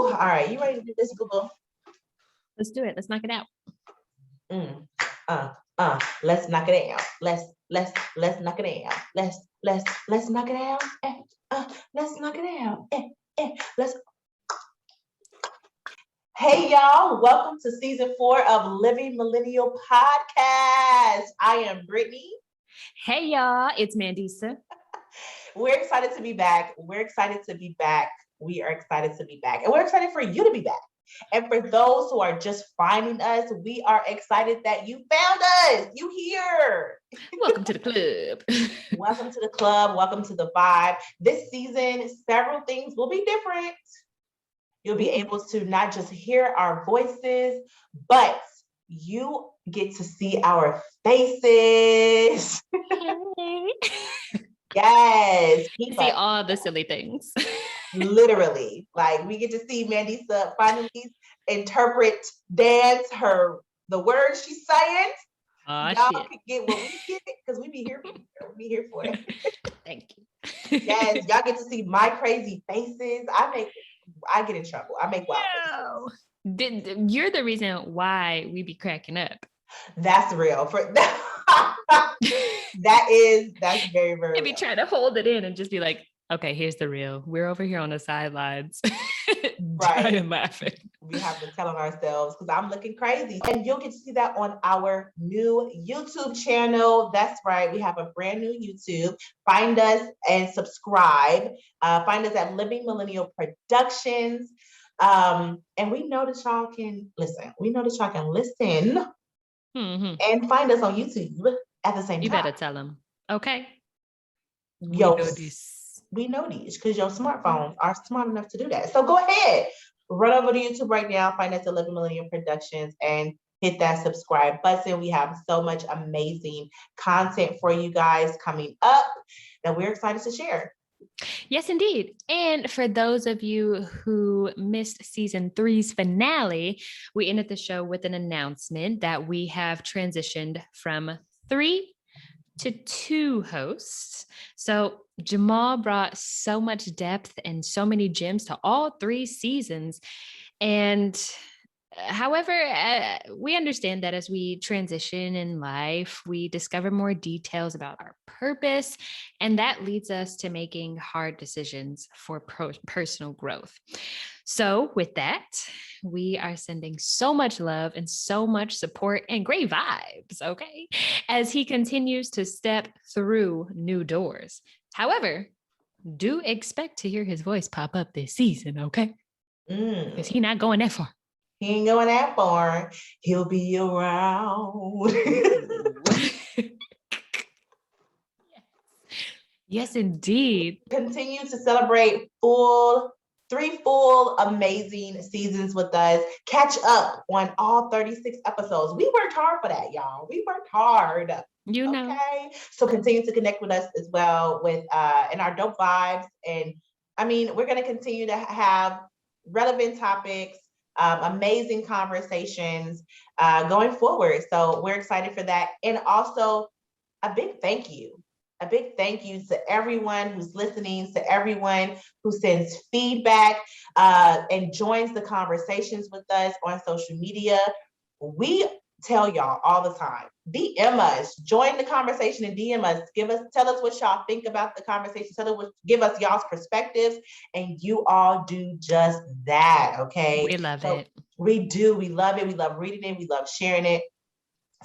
All right, you ready to do this, Google? Let's do it. Let's knock it out. Let's knock it out. Let's knock it out. Let's knock it out. Let's knock it out. Let's. Hey y'all, welcome to season 4 of Living Millennial Podcast. I am Brittany. Hey y'all, it's Mandisa. We're excited to be back. We are excited to be back. And we're excited for you to be back. And for those who are just finding us, we are excited that you found us. You here. Welcome to the club. Welcome to the club. Welcome to the vibe. This season, several things will be different. You'll be able to not just hear our voices, but you get to see our faces. Hey. Yes. See all the silly things. Literally, like we get to see Mandisa finally interpret, dance the words she's saying. Y'all can get what we get because we be here for it. Thank you. Yes, y'all get to see my crazy faces. I get in trouble. I make wild faces. You're the reason why we be cracking up. That's real. That's very, very Maybe try to hold it in and just be like, okay, here's the real. We're over here on the sidelines. Right. And laughing. We have to tell on ourselves because I'm looking crazy. And you'll get to see that on our new YouTube channel. That's right. We have a brand new YouTube. Find us and subscribe. Find us at Living Millennial Productions. And we know that y'all can listen. And find us on YouTube at the same time. You better tell them. Okay. We know these because your smartphones are smart enough to do that. So go ahead, run over to YouTube right now, find us at Living Millennial Productions and hit that subscribe button. We have so much amazing content for you guys coming up that we're excited to share. Yes, indeed. And for those of you who missed season 3's finale, we ended the show with an announcement that we have transitioned from 3 to 2 hosts. So Jamal brought so much depth and so many gems to all 3 seasons. And however, we understand that as we transition in life, we discover more details about our purpose, and that leads us to making hard decisions for personal growth. So with that, we are sending so much love and so much support and great vibes, okay, as he continues to step through new doors. However, do expect to hear his voice pop up this season, okay? Because he's not going that far. He ain't going that far. He'll be around. Yes, indeed. Continue to celebrate 3 full amazing seasons with us. Catch up on all 36 episodes. We worked hard for that, y'all. We worked hard. You know. Okay. So continue to connect with us as well with in our dope vibes. And I mean, we're going to continue to have relevant topics, amazing conversations going forward. So we're excited for that. And also a big thank you to everyone who's listening, to everyone who sends feedback and joins the conversations with us on social media. We tell y'all all the time, DM us, join the conversation and DM us, tell us what y'all think about the conversation, give us y'all's perspectives, and you all do just that, okay? We love it. We do, we love it, we love reading it, we love sharing it.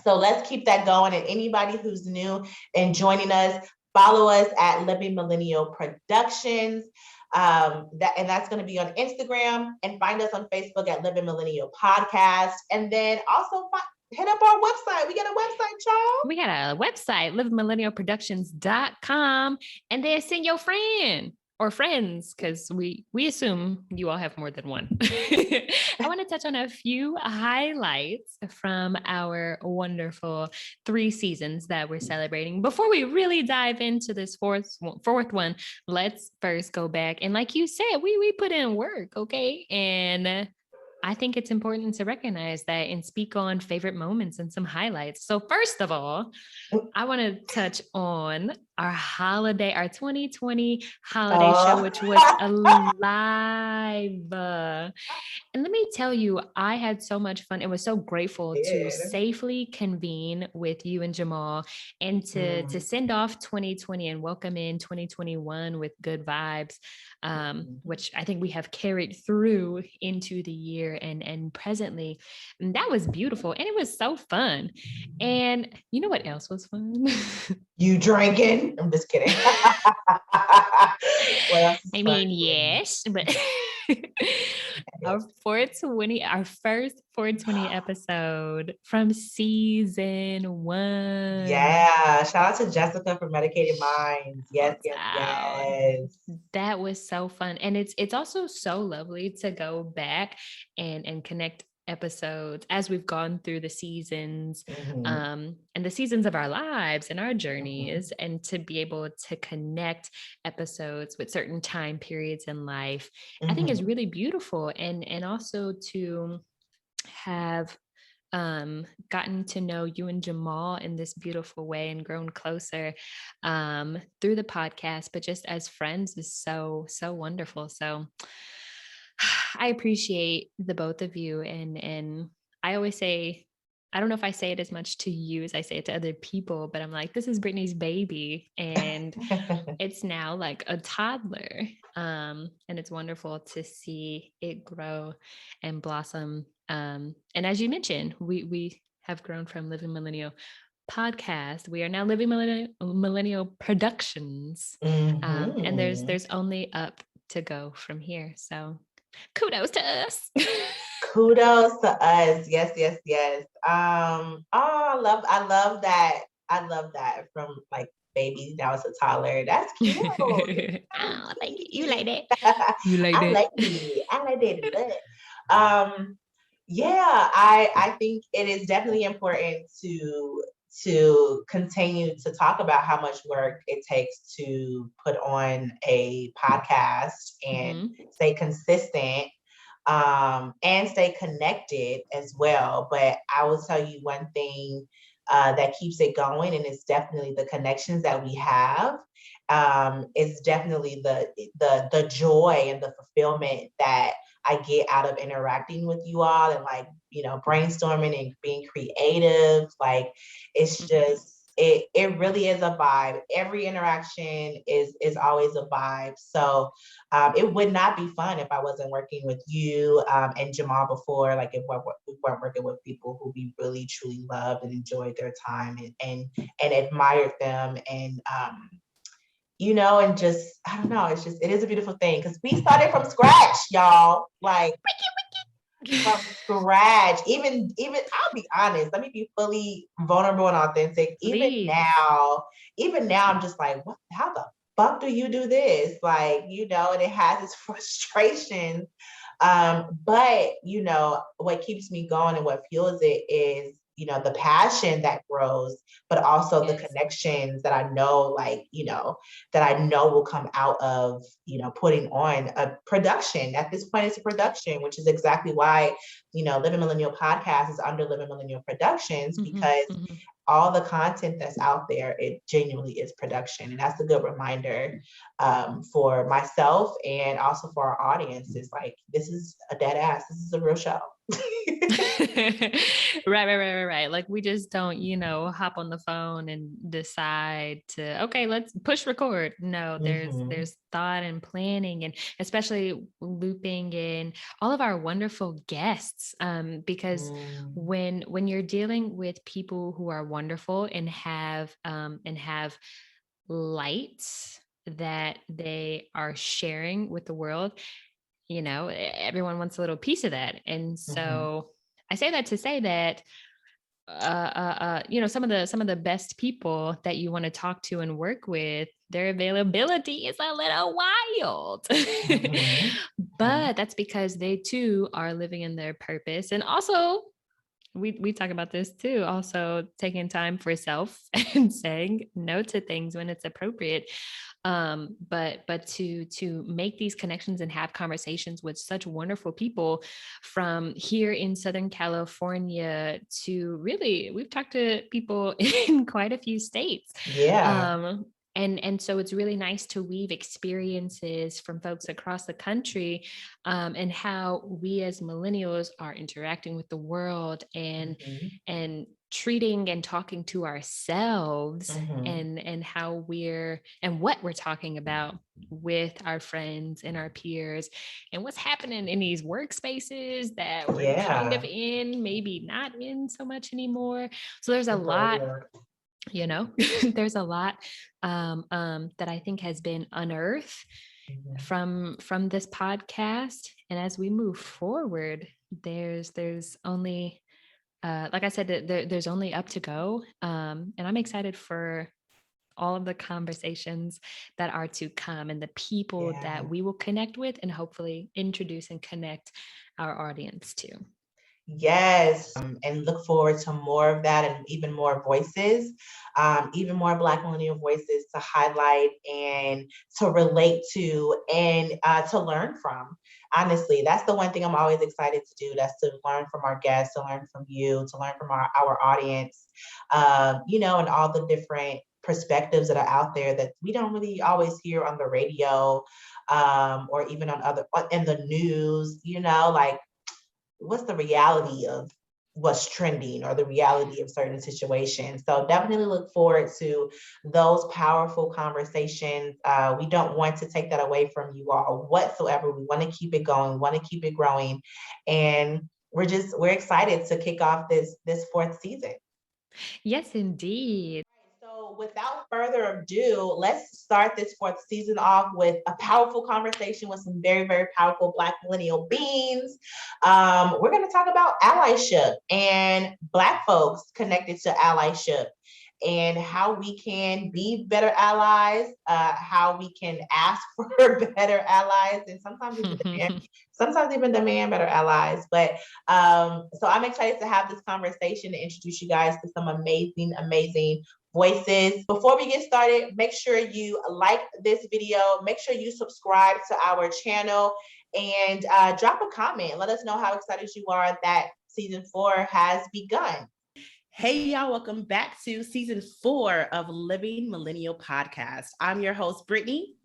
So let's keep that going. And anybody who's new and joining us, follow us at Living Millennial Productions. That's going to be on Instagram, and find us on Facebook at Living Millennial Podcast. And then also hit up our website. We got a website, y'all. We got a website, livingmillennialproductions.com. And then send your friend or friends, because we assume you all have more than one. I want to touch on a few highlights from our wonderful 3 seasons that we're celebrating. Before we really dive into this fourth one, let's first go back. And like you said, we put in work, okay? And I think it's important to recognize that and speak on favorite moments and some highlights. So first of all, I want to touch on our 2020 holiday show, Oh, which was alive. And let me tell you, I had so much fun and was so grateful to did. safely convene with you and Jamal and to Mm, send off 2020 and welcome in 2021 with good vibes, mhm. which I think we have carried through into the year and presently. And that was beautiful and it was so fun. And you know what else was fun? You drinking? I'm just kidding. What else is I fun mean, for you? yes, but our 420, our first 420 episode from season 1. Yeah, shout out to Jessica for Medicated Minds. Yes, Shouts yes, out. yes. That was so fun. And it's also so lovely to go back and connect episodes as we've gone through the seasons, Mhm, and the seasons of our lives and our mhm, journeys, and to be able to connect episodes with certain time periods in life, I think is mhm, really beautiful. And also to have gotten to know you and Jamal in this beautiful way and grown closer through the podcast, but just as friends is so, so wonderful. So I appreciate the both of you. And I always say, I don't know if I say it as much to you as I say it to other people, but I'm like, this is Brittany's baby. And it's now like a toddler. And it's wonderful to see it grow and blossom. And as you mentioned, we have grown from Living Millennial podcast. We are now Living Millennial Productions. And mhm. there's only up to go from here. So kudos to us. Kudos to us. Yes, yes, yes. I love that. I love that from like baby now it's a toddler. That's cute. That's Oh, thank you. You like cute. that? You like I that? like it. I like that a lot. Yeah, I think it is definitely important to continue to talk about how much work it takes to put on a podcast and Hmm. stay consistent, and stay connected as well. But I will tell you one thing that keeps it going, and it's definitely the connections that we have. It's definitely the joy and the fulfillment that I get out of interacting with you all and like, brainstorming and being creative. Like it's Hmm. just it really is a vibe. Every interaction is always a vibe. So it would not be fun if I wasn't working with you and Jamal before. Like if we weren't working with people who we really truly loved and enjoyed their time and admired them and just I don't know. It is a beautiful thing because we started from scratch, y'all. Like from scratch. Even I'll be honest. Let me be fully vulnerable and authentic. Please. Even now, I'm just like, what? How the fuck do you do this? Like, and it has its frustration. But what keeps me going and what fuels it is, the passion that grows, but also the Yes. connections that I know, like, that I know will come out of, putting on a production. At this point, it's a production, which is exactly why, Living Millennial Podcast is under Living Millennial Productions, Hmm. because Hmm. all the content that's out there, it genuinely is production. And that's a good reminder for myself and also for our audience. Is like, this is a dead ass. This is a real show. Right. Like we just don't, hop on the phone and decide to, okay, let's push record. No, Mhm. there's thought and planning, and especially looping in all of our wonderful guests. Because Mm. when you're dealing with people who are wonderful and have light that they are sharing with the world, everyone wants a little piece of that. And Mhm. so I say that to say that some of the best people that you want to talk to and work with, their availability is a little wild. Mhm. Mhm. But that's because they too are living in their purpose. And also we talk about this too, also taking time for self and saying no to things when it's appropriate. But to make these connections and have conversations with such wonderful people from here in Southern California to really, we've talked to people in quite a few states. Yeah. And so it's really nice to weave experiences from folks across the country, and how we as millennials are interacting with the world, Mhm. and treating and talking to ourselves, Mhm. and how we're and what we're talking about with our friends and our peers, and what's happening in these workspaces that we're kind of Yeah. in, maybe not in so much anymore. So there's a lot, Right. you know. There's a lot, that I think has been unearthed Mhm. from this podcast. And as we move forward, there's only, like I said, there's only up to go, and I'm excited for all of the conversations that are to come, and the people that Yeah. we will connect with, and hopefully introduce and connect our audience to. Yes, and look forward to more of that and even more voices, even more Black millennial voices to highlight and to relate to and to learn from. Honestly, that's the one thing I'm always excited to do. That's to learn from our guests, to learn from you, to learn from our audience, and all the different perspectives that are out there that we don't really always hear on the radio, or even on in the news, like what's the reality of what's trending or the reality of certain situations. So definitely look forward to those powerful conversations. We don't want to take that away from you all whatsoever. We want to keep it going, want to keep it growing. And we're excited to kick off this fourth season. Yes, indeed. So, without further ado, let's start this fourth season off with a powerful conversation with some very, very powerful Black millennial beings. We're going to talk about allyship and Black folks connected to allyship and how we can be better allies, how we can ask for better allies, and sometimes even demand better allies. But so I'm excited to have this conversation and introduce you guys to some amazing, amazing voices. Before we get started, make sure you like this video, make sure you subscribe to our channel, and drop a comment. Let us know how excited you are that season 4 has begun. Hey, y'all, welcome back to season 4 of Living Millennial Podcast. I'm your host, Brittany.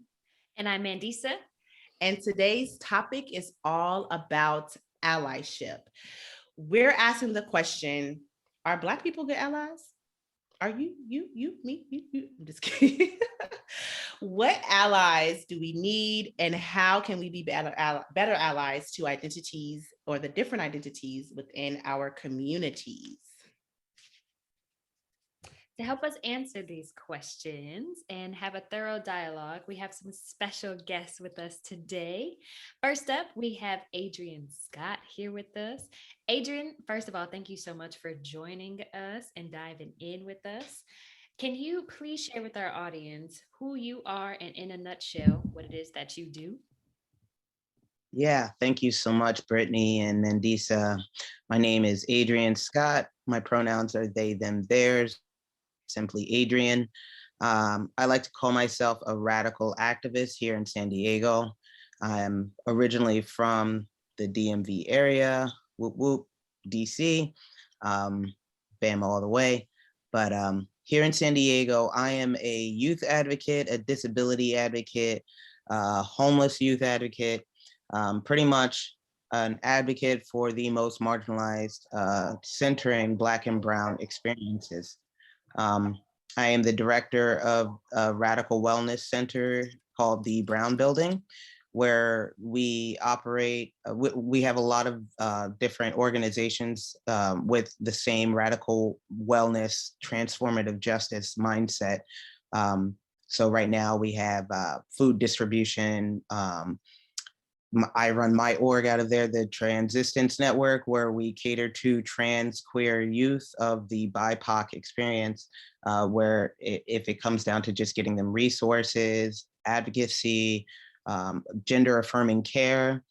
And I'm Mandisa. And today's topic is all about allyship. We're asking the question, are Black people good allies? Are you, me, you? I'm just kidding. What allies do we need, and how can we be better allies to identities or the different identities within our communities? To help us answer these questions and have a thorough dialogue, we have some special guests with us today. First up, we have Adrian Scott here with us. Adrian, first of all, thank you so much for joining us and diving in with us. Can you please share with our audience who you are and, in a nutshell, what it is that you do? Yeah, thank you so much, Brittany and Mandisa. My name is Adrian Scott. My pronouns are they, them, theirs, simply Adrian. I like to call myself a radical activist here in San Diego. I'm originally from the DMV area, whoop whoop, DC, Bama all the way. But here in San Diego, I am a youth advocate, a disability advocate, homeless youth advocate, pretty much an advocate for the most marginalized, centering Black and Brown experiences. I am the director of a radical wellness center called the Brown Building, where we operate. We have a lot of different organizations with the same radical wellness, transformative justice mindset. So right now we have food distribution. I run my org out of there, the Transistence Network, where we cater to trans queer youth of the BIPOC experience, where if it comes down to just getting them resources, advocacy, gender affirming care,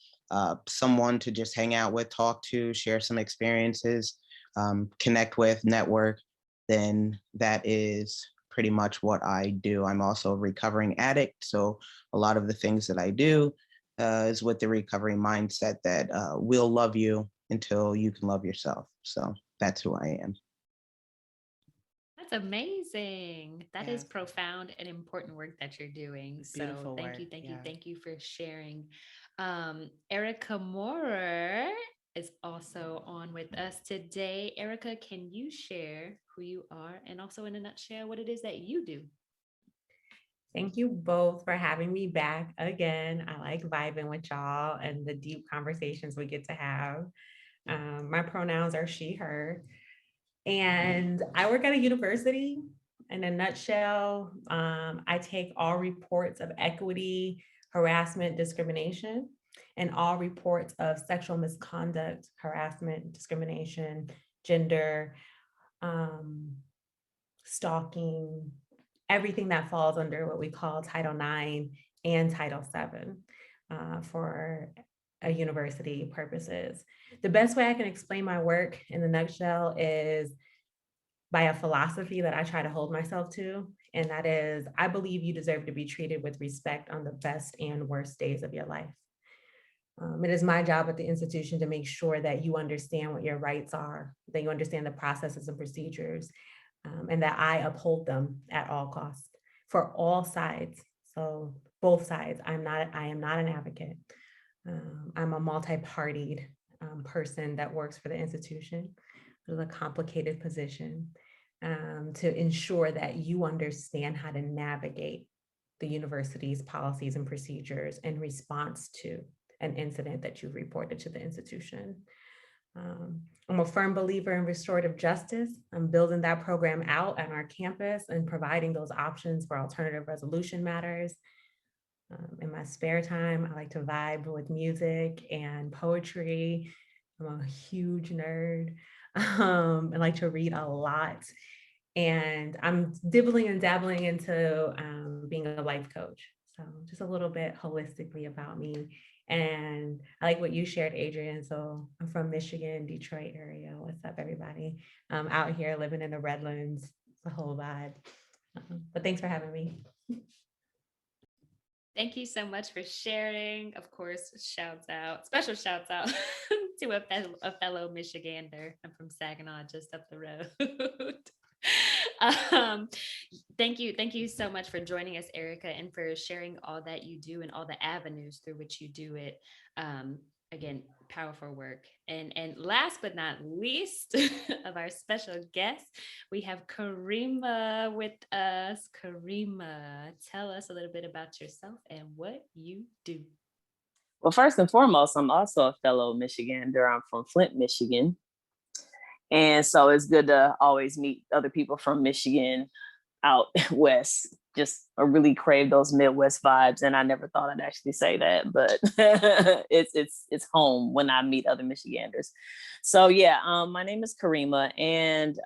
someone to just hang out with, talk to, share some experiences, connect with, network, then that is pretty much what I do. I'm also a recovering addict, so a lot of the things that I do is with the recovery mindset that we'll love you until you can love yourself. So that's who I am. That's amazing. That is Yes. profound and important work that you're doing. So Beautiful thank you, work, thank you, yeah. thank you for sharing. Erica Moorer is also on with us today. Erica, can you share who you are and also in a nutshell what it is that you do? Thank you both for having me back again. I like vibing with y'all and the deep conversations we get to have. My pronouns are she, her, and I work at a university. In a nutshell, I take all reports of equity, harassment, discrimination, and all reports of sexual misconduct, harassment, discrimination, gender, um, stalking, everything that falls under what we call Title IX and Title VII for a university purposes. The best way I can explain my work in the nutshell is by a philosophy that I try to hold myself to, and that is, I believe you deserve to be treated with respect on the best and worst days of your life. It is my job at the institution to make sure that you understand what your rights are, that you understand the processes and procedures, and that I uphold them at all costs for all sides. So both sides. I am not an advocate. I'm a multi-partied person that works for the institution. It is a complicated position to ensure that you understand how to navigate the university's policies and procedures in response to an incident that you've reported to the institution. I'm a firm believer in restorative justice. I'm building that program out on our campus and providing those options for alternative resolution matters. In my spare time, I like to vibe with music and poetry. I'm a huge nerd. I like to read a lot. And I'm dibbling and dabbling into being a life coach. So just a little bit holistically about me. And I like what you shared, Adrian. So I'm from Michigan, Detroit area. What's up, everybody? I'm out here living in the Redlands. It's a whole vibe. But thanks for having me. Thank you so much for sharing. Of course, special shouts out to a fellow Michigander. I'm from Saginaw, just up the road. um, thank you so much for joining us, Erica, and for sharing all that you do and all the avenues through which you do it. Again, powerful work. And last but not least of our special guests, we have Karima with us. Karima, tell us a little bit about yourself and what you do. Well, first and foremost, I'm also a fellow Michigander. I'm from Flint, Michigan. And so it's good to always meet other people from Michigan out west. I really crave those Midwest vibes. And I never thought I'd actually say that, but it's home when I meet other Michiganders. So yeah, my name is Karima, and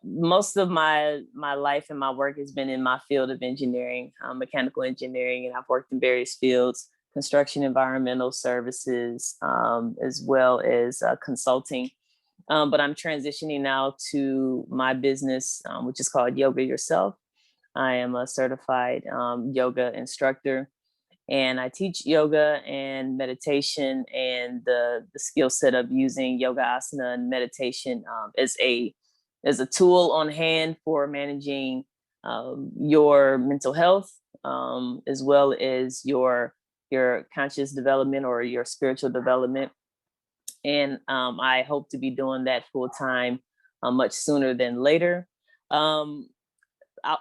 most of my life and my work has been in my field of engineering, mechanical engineering, and I've worked in various fields: construction, environmental services, as well as consulting. But I'm transitioning now to my business, which is called Yoga Yourself. I am a certified yoga instructor, and I teach yoga and meditation and the skill set of using yoga asana and meditation as a tool on hand for managing your mental health, as well as your conscious development or your spiritual development. And I hope to be doing that full time much sooner than later.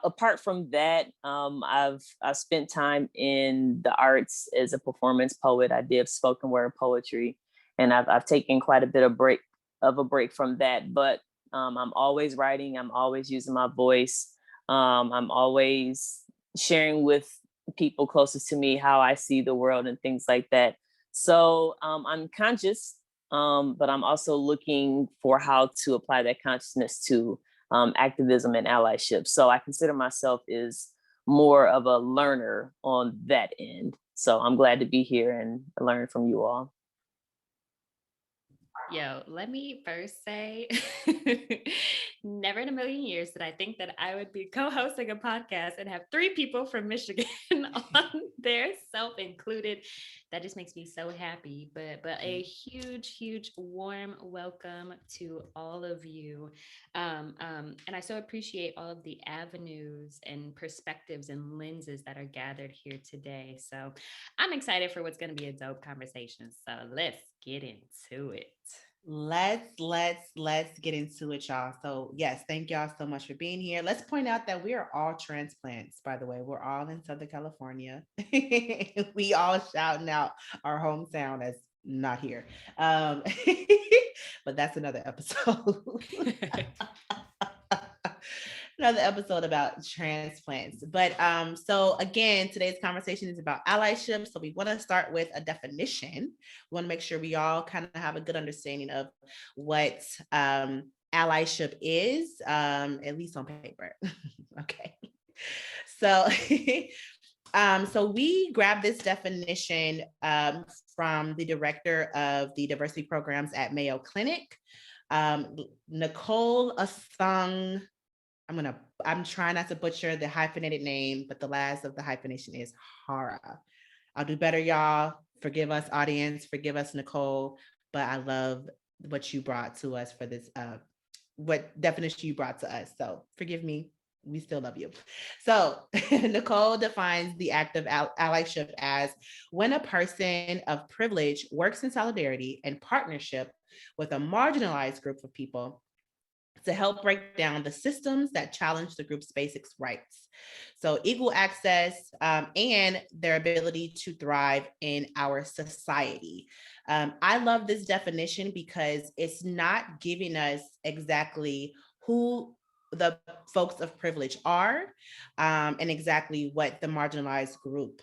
Apart from that, I've spent time in the arts as a performance poet. I did spoken word poetry, and I've taken quite a bit of a break from that. But I'm always writing. I'm always using my voice. I'm always sharing with people closest to me how I see the world and things like that. So I'm conscious, but I'm also looking for how to apply that consciousness to activism and allyship. So I consider myself as more of a learner on that end. So I'm glad to be here and learn from you all. Yo, let me first say, never in a million years did I think that I would be co-hosting a podcast and have three people from Michigan on there, self included. That just makes me so happy. But a huge warm welcome to all of you. And I so appreciate all of the avenues and perspectives and lenses that are gathered here today. So I'm excited for what's going to be a dope conversation. So let's get into it. Let's get into it, y'all. So yes, thank y'all so much for being here. Let's point out that we are all transplants, by the way. We're all in Southern California. We all shouting out our hometown as not here. But that's another episode. Another episode about transplants. But so again, today's conversation is about allyship. So we want to start with a definition. We want to make sure we all kind of have a good understanding of what allyship is, at least on paper. Okay. So so we grabbed this definition from the director of the diversity programs at Mayo Clinic, Nicole Asung. I'm trying not to butcher the hyphenated name, but the last of the hyphenation is Hara. I'll do better, y'all. Forgive us, audience. Forgive us, Nicole. But I love what you brought to us for this, what definition you brought to us. So forgive me. We still love you. So Nicole defines the act of allyship as when a person of privilege works in solidarity and partnership with a marginalized group of people to help break down the systems that challenge the group's basic rights. So equal access and their ability to thrive in our society. I love this definition because it's not giving us exactly who the folks of privilege are and exactly what the marginalized group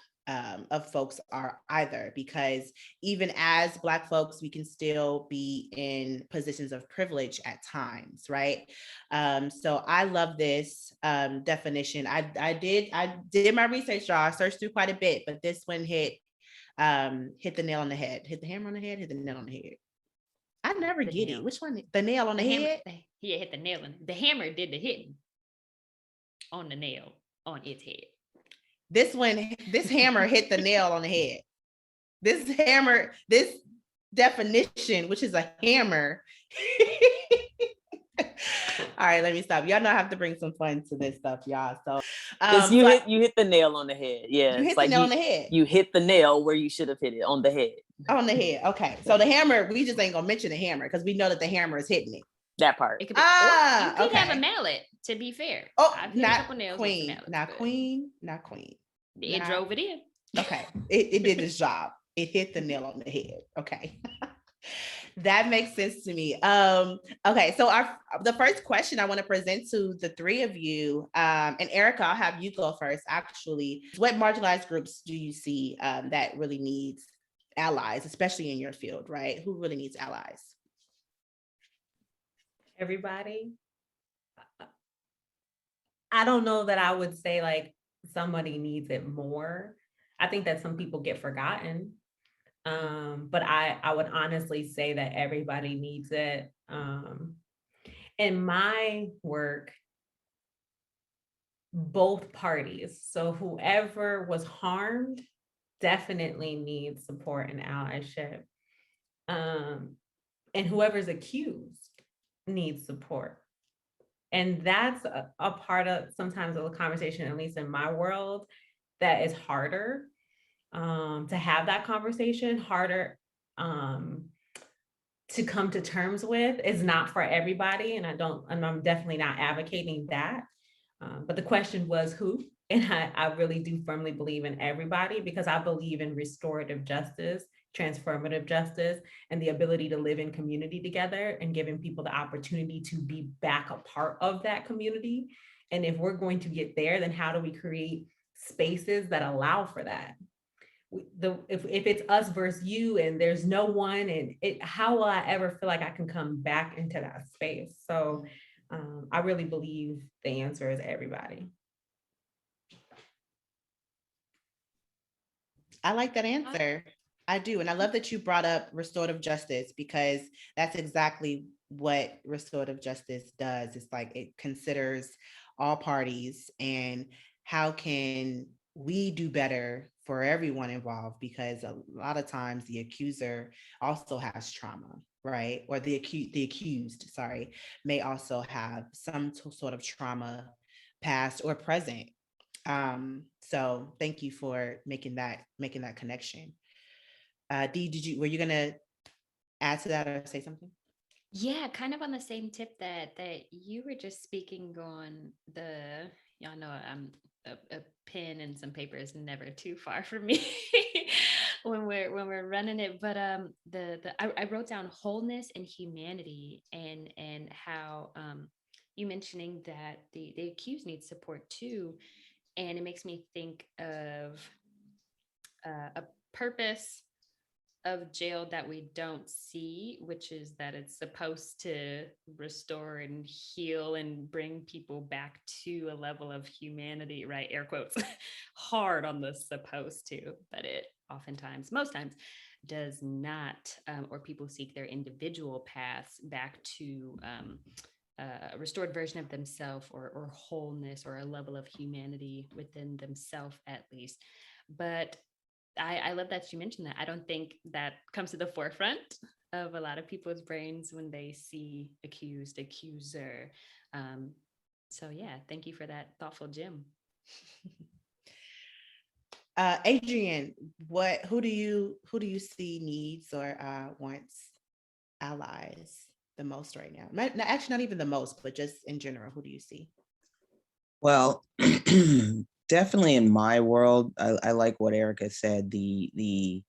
of folks are either, because even as Black folks, we can still be in positions of privilege at times, right? So I love this definition. I did my research, y'all. I searched through quite a bit, but this one hit the nail on the head. Hit the hammer on the head, hit the nail on the head. I never get it. Which one? The nail on the head? Yeah, hit the nail on the hammer did the hitting on the nail on its head. This hammer hit the nail on the head. This hammer, this definition, which is a hammer. All right, let me stop. Y'all know I have to bring some fun to this stuff, y'all. So you hit the nail on the head. Yeah. You hit the nail on the head. You hit the nail where you should have hit it, on the head. On the head. Okay. So the hammer, we just ain't gonna mention the hammer because we know that the hammer is hitting it. That part. It could be, you could have a mallet, to be fair. Oh, not queen. Not queen. It drove it in. Okay. It did its job. It hit the nail on the head. Okay. That makes sense to me. Okay, so the first question I want to present to the three of you, and Erica, I'll have you go first, actually. What marginalized groups do you see that really needs allies, especially in your field, right? Who really needs allies? Everybody. I don't know that I would say like somebody needs it more. I think that some people get forgotten. But I would honestly say that everybody needs it. In my work, both parties, so whoever was harmed definitely needs support and allyship. And whoever's accused needs support. And that's a part of sometimes of the conversation, at least in my world, that is harder to have that conversation, harder to come to terms with. Is not for everybody, and I'm definitely not advocating that. But the question was who, and I really do firmly believe in everybody, because I believe in restorative justice, transformative justice, and the ability to live in community together and giving people the opportunity to be back a part of that community. And if we're going to get there, then how do we create spaces that allow for that? If it's us versus you and there's no one, and how will I ever feel like I can come back into that space? So I really believe the answer is everybody. I like that answer. I do. And I love that you brought up restorative justice, because that's exactly what restorative justice does. It's like it considers all parties and how can we do better for everyone involved, because a lot of times the accuser also has trauma, right? Or the accused, sorry, may also have some sort of trauma, past or present. So thank you for making that connection. Dee, were you gonna add to that or say something? Yeah, kind of on the same tip that you were just speaking on. The y'all know I'm a pen and some paper is never too far from me when we're running it. But I wrote down wholeness and humanity, and how you mentioning that the accused needs support too, and it makes me think of a purpose of jail that we don't see, which is that it's supposed to restore and heal and bring people back to a level of humanity, right? Air quotes, hard on the supposed to, but it oftentimes, most times, does not, or people seek their individual paths back to a restored version of themselves, or wholeness, or a level of humanity within themselves at least. But I love that you mentioned that. I don't think that comes to the forefront of a lot of people's brains when they see accused, accuser. So yeah, thank you for that thoughtful gem. Adrian, who do you see needs or wants allies the most right now? Actually, not even the most, but just in general, who do you see? Well, definitely in my world, I like what Erica said. The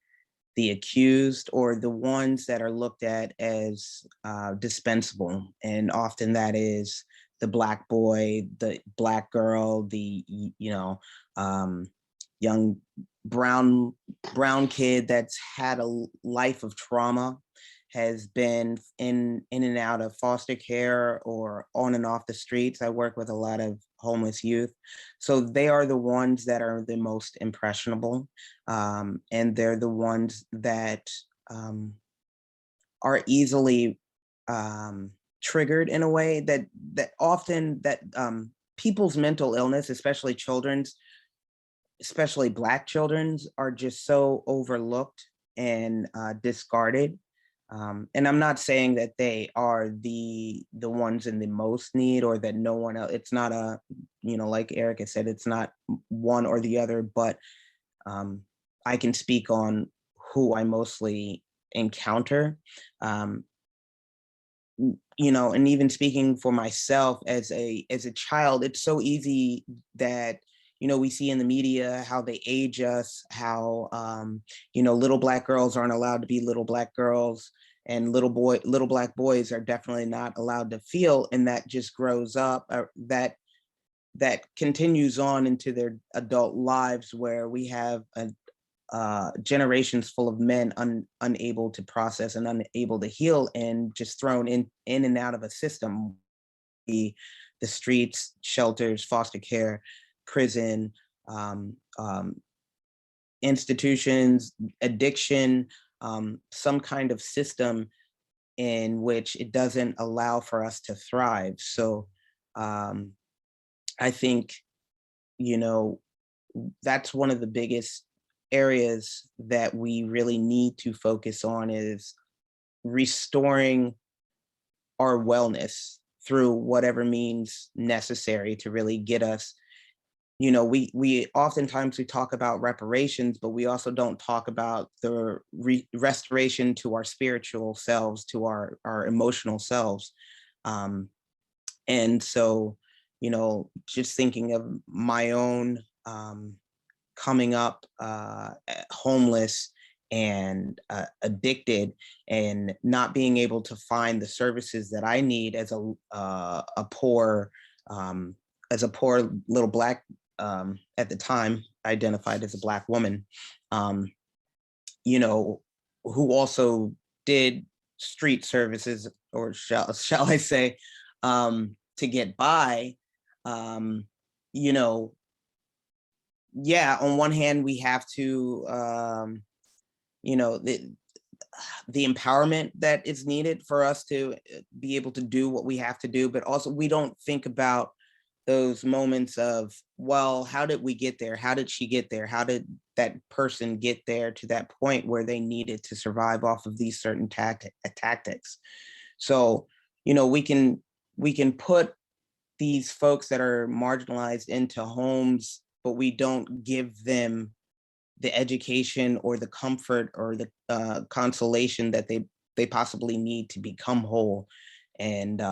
accused, or the ones that are looked at as dispensable, and often that is the Black boy, the Black girl, the um, young brown kid that's had a life of trauma, has been in and out of foster care or on and off the streets. I work with a lot of homeless youth, so they are the ones that are the most impressionable, and they're the ones that are easily triggered in a way that often that people's mental illness, especially children's, especially Black children's, are just so overlooked and discarded. And I'm not saying that they are the ones in the most need, or that no one else. It's not a, like Erica said, it's not one or the other. But I can speak on who I mostly encounter. Um, and even speaking for myself as a child, it's so easy that we see in the media how they age us, how little Black girls aren't allowed to be little Black girls, and little Black boys are definitely not allowed to feel, and that just grows up, that continues on into their adult lives, where we have generations full of men unable to process and unable to heal, and just thrown in and out of a system, the streets, shelters, foster care, prison, institutions, addiction, some kind of system in which it doesn't allow for us to thrive. So I think, that's one of the biggest areas that we really need to focus on, is restoring our wellness through whatever means necessary to really get us. We oftentimes we talk about reparations, but we also don't talk about the restoration to our spiritual selves, to our emotional selves. And so, just thinking of my own coming up homeless and addicted, and not being able to find the services that I need as a poor little Black, at the time identified as a Black woman, you know, who also did street services, or shall I say, to get by. Um, you know, yeah, on one hand, we have to, you know, the empowerment that is needed for us to be able to do what we have to do, but also we don't think about those moments of, well, how did we get there? How did she get there? How did that person get there to that point where they needed to survive off of these certain tactics? So, you know, we can put these folks that are marginalized into homes, but we don't give them the education or the comfort or the consolation that they possibly need to become whole. And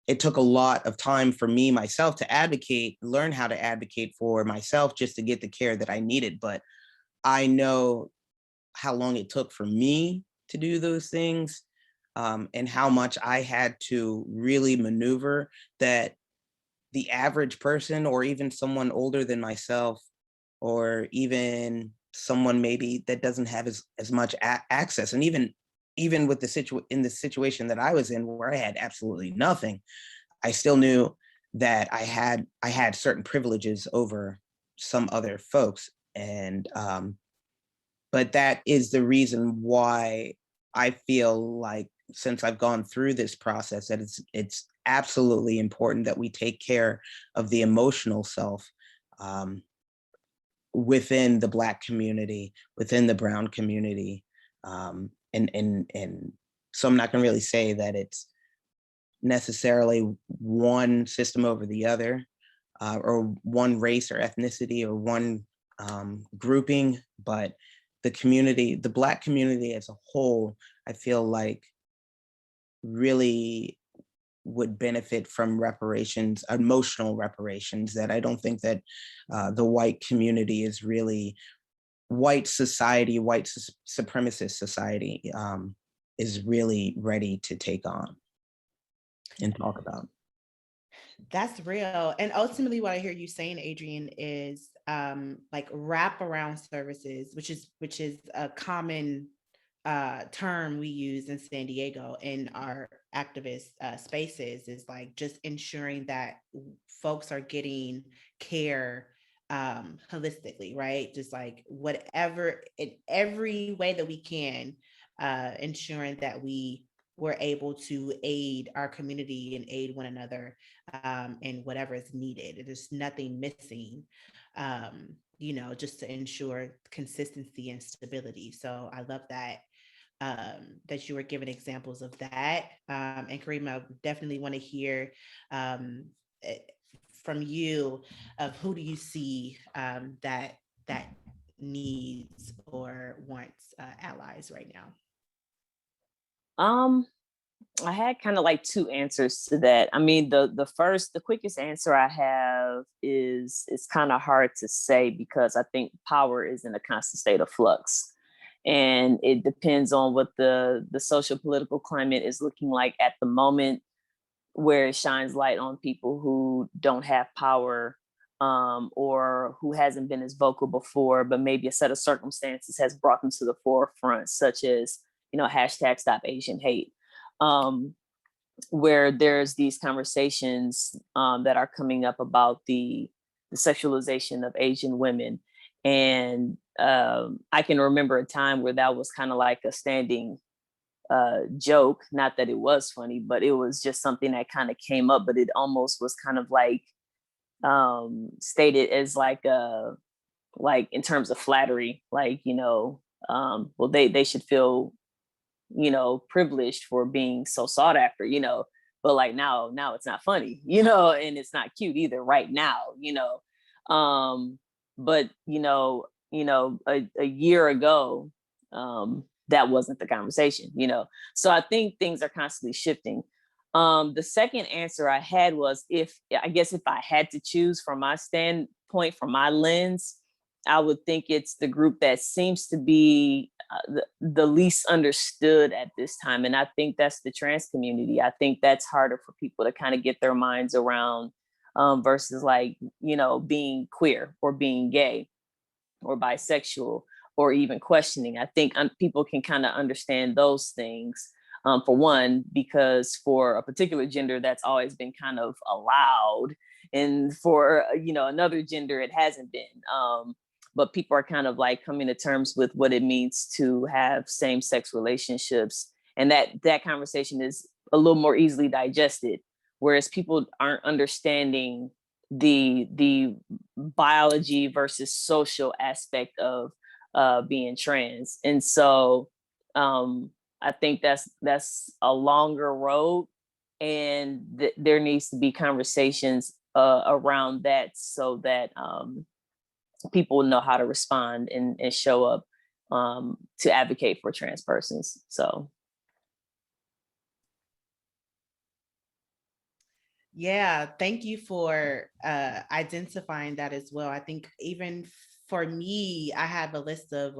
it took a lot of time for me myself to advocate, learn how to advocate for myself just to get the care that I needed. But I know how long it took for me to do those things, and how much I had to really maneuver, that the average person, or even someone older than myself, or even someone maybe that doesn't have as much access, and even with in the situation that I was in, where I had absolutely nothing, I still knew that I had certain privileges over some other folks. And but that is the reason why I feel like, since I've gone through this process, that it's absolutely important that we take care of the emotional self, um, within the Black community, within the Brown community. And so I'm not gonna really say that it's necessarily one system over the other, or one race or ethnicity or one grouping, but the community, the Black community as a whole, I feel like really would benefit from reparations, emotional reparations, that I don't think that the white community is really, white society, supremacist society, is really ready to take on and talk about. That's real. And ultimately what I hear you saying, Adrian, is like wraparound services, which is a common term we use in San Diego in our activist spaces, is like just ensuring that folks are getting care holistically, right? Just like whatever, in every way that we can, ensuring that we're able to aid our community and aid one another in whatever is needed. There's nothing missing, just to ensure consistency and stability. So I love that that you were giving examples of that. And Karima, I definitely want to hear from you of who do you see that needs or wants allies right now? I had kind of like two answers to that. I mean, the quickest answer I have is, it's kind of hard to say, because I think power is in a constant state of flux. And it depends on what the social political climate is looking like at the moment, where it shines light on people who don't have power, or who hasn't been as vocal before, but maybe a set of circumstances has brought them to the forefront, such as, hashtag Stop Asian Hate, where there's these conversations that are coming up about the sexualization of Asian women. And I can remember a time where that was kind of like a standing joke. Not that it was funny, but it was just something that kind of came up, but it almost was kind of like stated as like in terms of flattery, like, well, they should feel, privileged for being so sought after, but like now it's not funny, and it's not cute either right now, but a year ago, that wasn't the conversation, so I think things are constantly shifting. The second answer I had was, if I had to choose from my standpoint, from my lens, I would think it's the group that seems to be the least understood at this time. And I think that's the trans community. I think that's harder for people to kind of get their minds around, versus like, being queer or being gay or bisexual or even questioning. I think people can kind of understand those things. For one, because for a particular gender, that's always been kind of allowed. And for, another gender, it hasn't been. but people are kind of like coming to terms with what it means to have same-sex relationships, and that conversation is a little more easily digested, whereas people aren't understanding the biology versus social aspect of being trans. And so I think that's a longer road, and there needs to be conversations around that, so that people know how to respond and show up to advocate for trans persons. So yeah, thank you for identifying that as well. I think even for me, I have a list of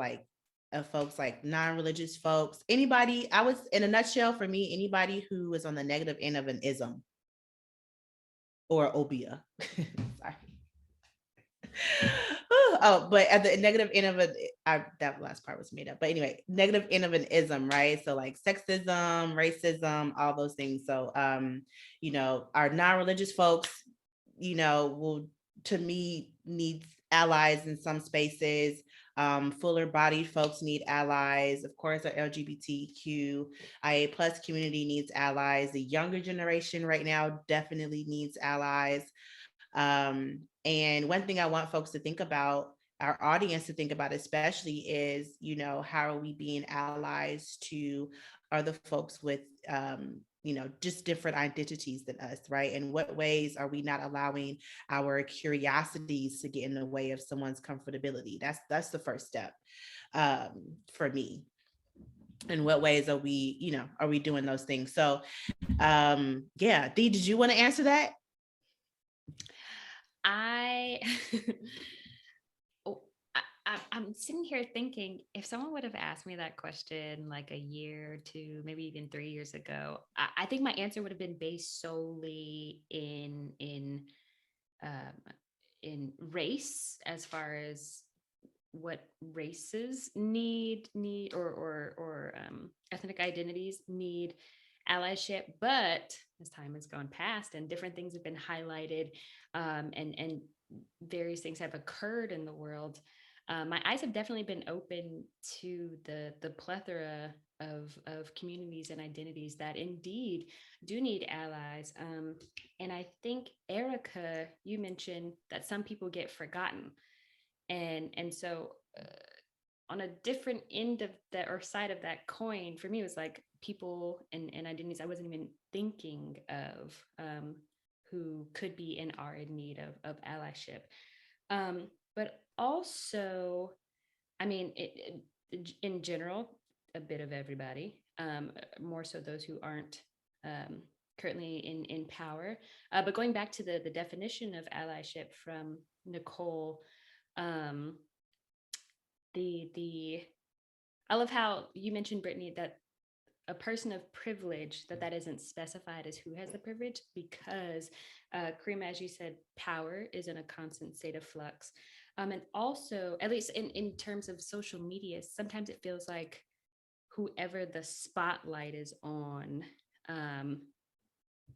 folks, like non-religious folks, anybody. I was, in a nutshell, for me, anybody who is on the negative end of an ism or obia. Sorry. Oh, but at the negative end of that last part was made up. But anyway, negative end of an ism, right? So like sexism, racism, all those things. So our non-religious folks, will, to me, need allies in some spaces. Fuller bodied folks need allies. Of course, our LGBTQIA plus community needs allies. The younger generation right now definitely needs allies. And one thing I want folks to think about, our audience to think about especially, is, how are we being allies to other folks with, just different identities than us, right? In what ways are we not allowing our curiosities to get in the way of someone's comfortability? That's the first step for me. In what ways are we doing those things? So, yeah, Dee, did you want to answer that? I'm sitting here thinking, if someone would have asked me that question like a year or two, maybe even 3 years ago, I think my answer would have been based solely in race, as far as what races need or ethnic identities need allyship. But as time has gone past and different things have been highlighted, and various things have occurred in the world, my eyes have definitely been open to the plethora of communities and identities that indeed do need allies. And I think, Erica, you mentioned that some people get forgotten. And so on a different end of that, or side of that coin, for me, it was like people and identities I wasn't even thinking of, who could be and are in need of allyship. But also, I mean, in general, a bit of everybody, more so those who aren't currently in power. But going back to the definition of allyship from Nicole, I love how you mentioned, Brittany, that a person of privilege, that isn't specified as who has the privilege, because Kareem, as you said, power is in a constant state of flux. And also, at least in terms of social media, sometimes it feels like whoever the spotlight is on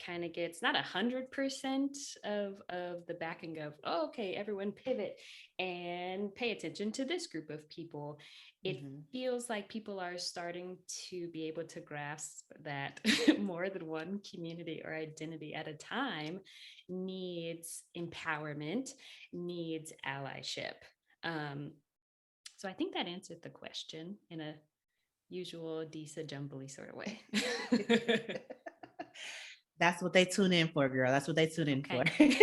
kind of gets not 100% of the backing of, oh, okay, everyone pivot and pay attention to this group of people. It feels like people are starting to be able to grasp that more than one community or identity at a time needs empowerment, needs allyship. So I think that answered the question in a usual Disa Jumbly sort of way. That's what they tune in for, girl. That's what they tune in Okay. for.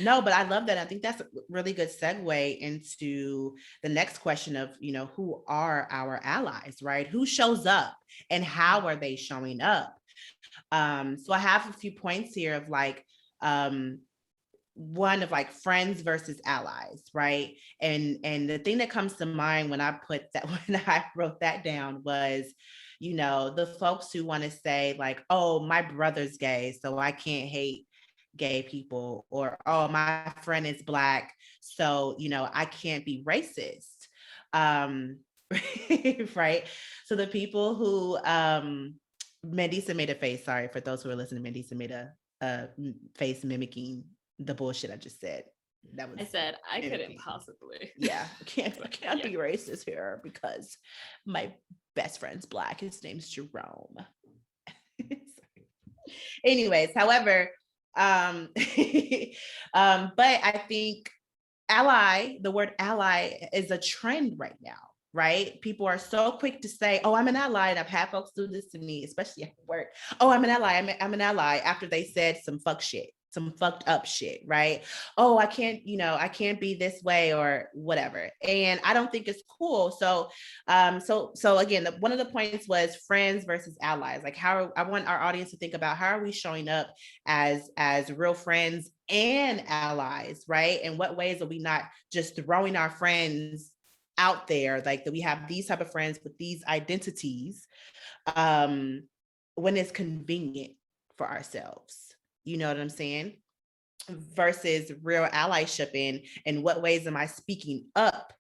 No, but I love that. I think that's a really good segue into the next question of, who are our allies, right? Who shows up and how are they showing up? So I have a few points here of one of friends versus allies, right? And the thing that comes to mind when I wrote that down was, the folks who want to say oh, my brother's gay, so I can't hate gay people, or oh, my friend is Black, so I can't be racist. Right? So the people who Mandisa made a face, sorry for those who are listening, Mandisa made a face mimicking the bullshit I just said. That was I said I couldn't entertaining. possibly. Yeah, I can't Yeah. be racist here because my best friend's Black. His name's Jerome. Anyways, however, but I think the word ally is a trend right now, right? People are so quick to say, oh, I'm an ally. And I've had folks do this to me, especially at work. Oh, I'm an ally. I'm an ally after they said some fucked up shit, right? Oh, I can't be this way or whatever. And I don't think it's cool. So again, one of the points was friends versus allies. Like I want our audience to think about, how are we showing up as real friends and allies, right? In what ways are we not just throwing our friends out there, like that we have these type of friends with these identities, when it's convenient for ourselves, you know what I'm saying? Versus real allyship in what ways am I speaking up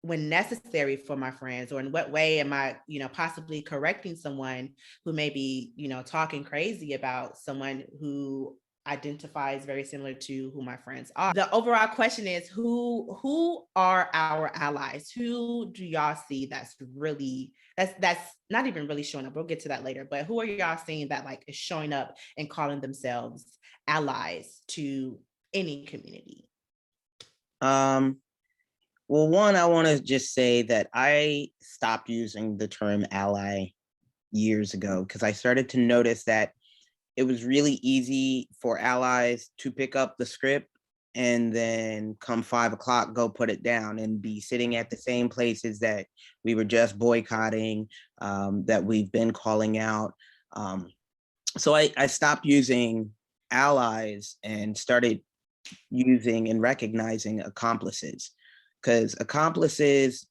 when necessary for my friends, or in what way am I, possibly correcting someone who may be, talking crazy about someone who identifies very similar to who my friends are. The overall question is, who are our allies? Who do y'all see that's not even really showing up? We'll get to that later, but who are y'all seeing that like is showing up and calling themselves allies to any community? Well, one, I want to just say that I stopped using the term ally years ago because I started to notice that it was really easy for allies to pick up the script and then come 5 o'clock, go put it down and be sitting at the same places that we were just boycotting, that we've been calling out. So I stopped using allies and started using and recognizing accomplices, because accomplices,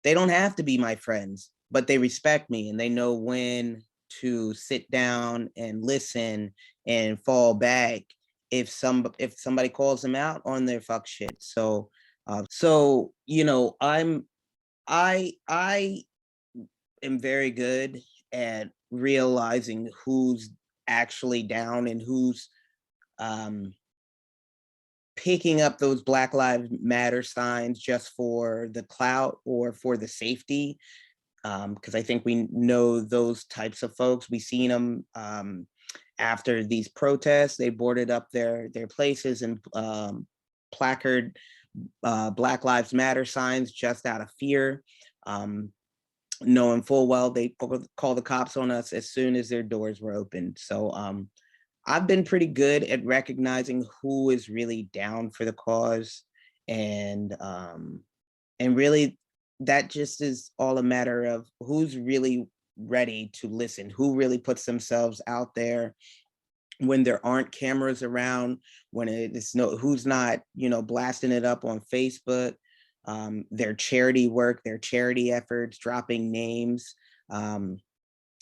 they don't have to be my friends, but they respect me and they know when to sit down and listen and fall back if somebody calls them out on their fuck shit. So I am very good at realizing who's actually down and who's picking up those Black Lives Matter signs just for the clout or for the safety. Because I think we know those types of folks. We've seen them after these protests. They boarded up their places and placard Black Lives Matter signs just out of fear, knowing full well they call the cops on us as soon as their doors were opened. So I've been pretty good at recognizing who is really down for the cause, and really that just is all a matter of who's really ready to listen, who really puts themselves out there when there aren't cameras around, when it's who's not, blasting it up on Facebook, their charity work, their charity efforts, dropping names. And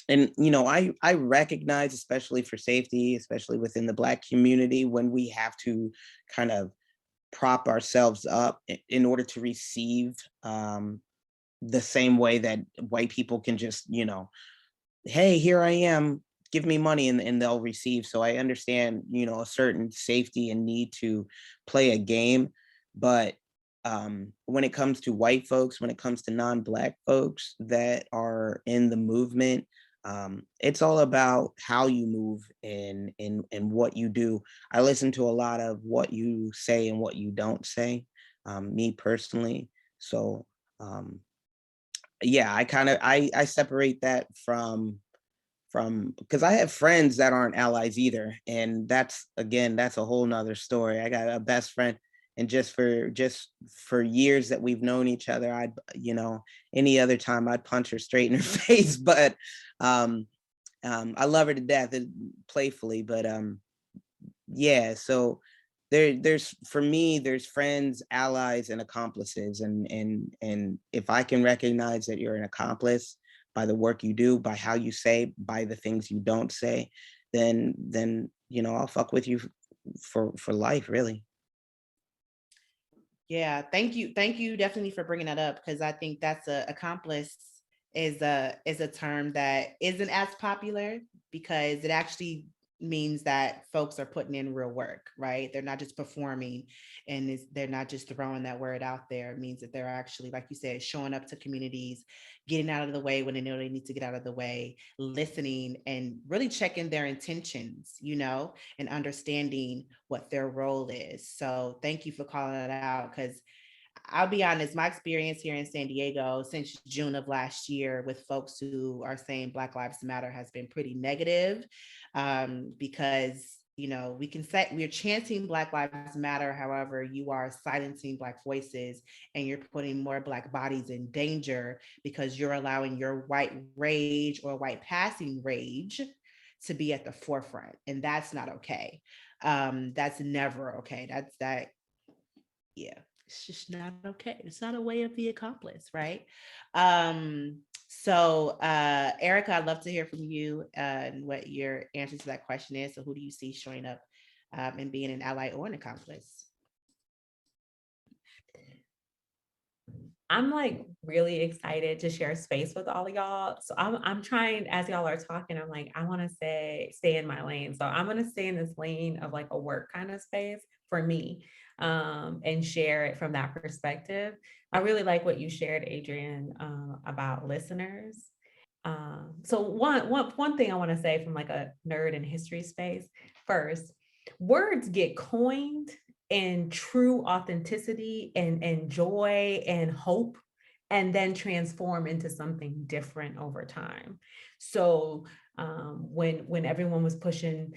I recognize, especially for safety, especially within the Black community, when we have to kind of prop ourselves up in order to receive the same way that white people can just, hey, here I am, give me money, and they'll receive. So I understand, a certain safety and need to play a game. But when it comes to white folks, when it comes to non-Black folks that are in the movement, it's all about how you move and what you do. I listen to a lot of what you say and what you don't say, me personally. So yeah, I separate that from because I have friends that aren't allies either, and that's a whole nother story. I got a best friend, and just for years that we've known each other, I'd any other time I'd punch her straight in her face, but I love her to death, playfully, but yeah. So there's for me, there's friends, allies, and accomplices, and if I can recognize that you're an accomplice by the work you do, by how you say, by the things you don't say, then I'll fuck with you for life, really. Yeah, thank you definitely for bringing that up, because I think that's accomplice is a term that isn't as popular, because it actually means that folks are putting in real work, right? They're not just performing and they're not just throwing that word out there. It means that they're actually, like you said, showing up to communities, getting out of the way when they know they need to get out of the way, listening and really checking their intentions, and understanding what their role is. So thank you for calling it out, because I'll be honest, my experience here in San Diego since June of last year with folks who are saying Black Lives Matter has been pretty negative, because we can say we're chanting Black Lives Matter. However, you are silencing Black voices and you're putting more Black bodies in danger because you're allowing your white rage or white passing rage to be at the forefront. And that's not okay. That's never okay. Yeah, it's just not okay. It's not a way of the accomplice, right? So Erica, I'd love to hear from you and what your answer to that question is. So who do you see showing up and being an ally or an accomplice? I'm like really excited to share space with all of y'all. So I'm trying, as y'all are talking, I'm like, I want to stay in my lane. So I'm going to stay in this lane of like a work kind of space for me, and share it from that perspective. I really like what you shared, Adrian, about listeners. So one thing I want to say from like a nerd and history space, first, words get coined and true authenticity and joy and hope, and then transform into something different over time. So when everyone was pushing,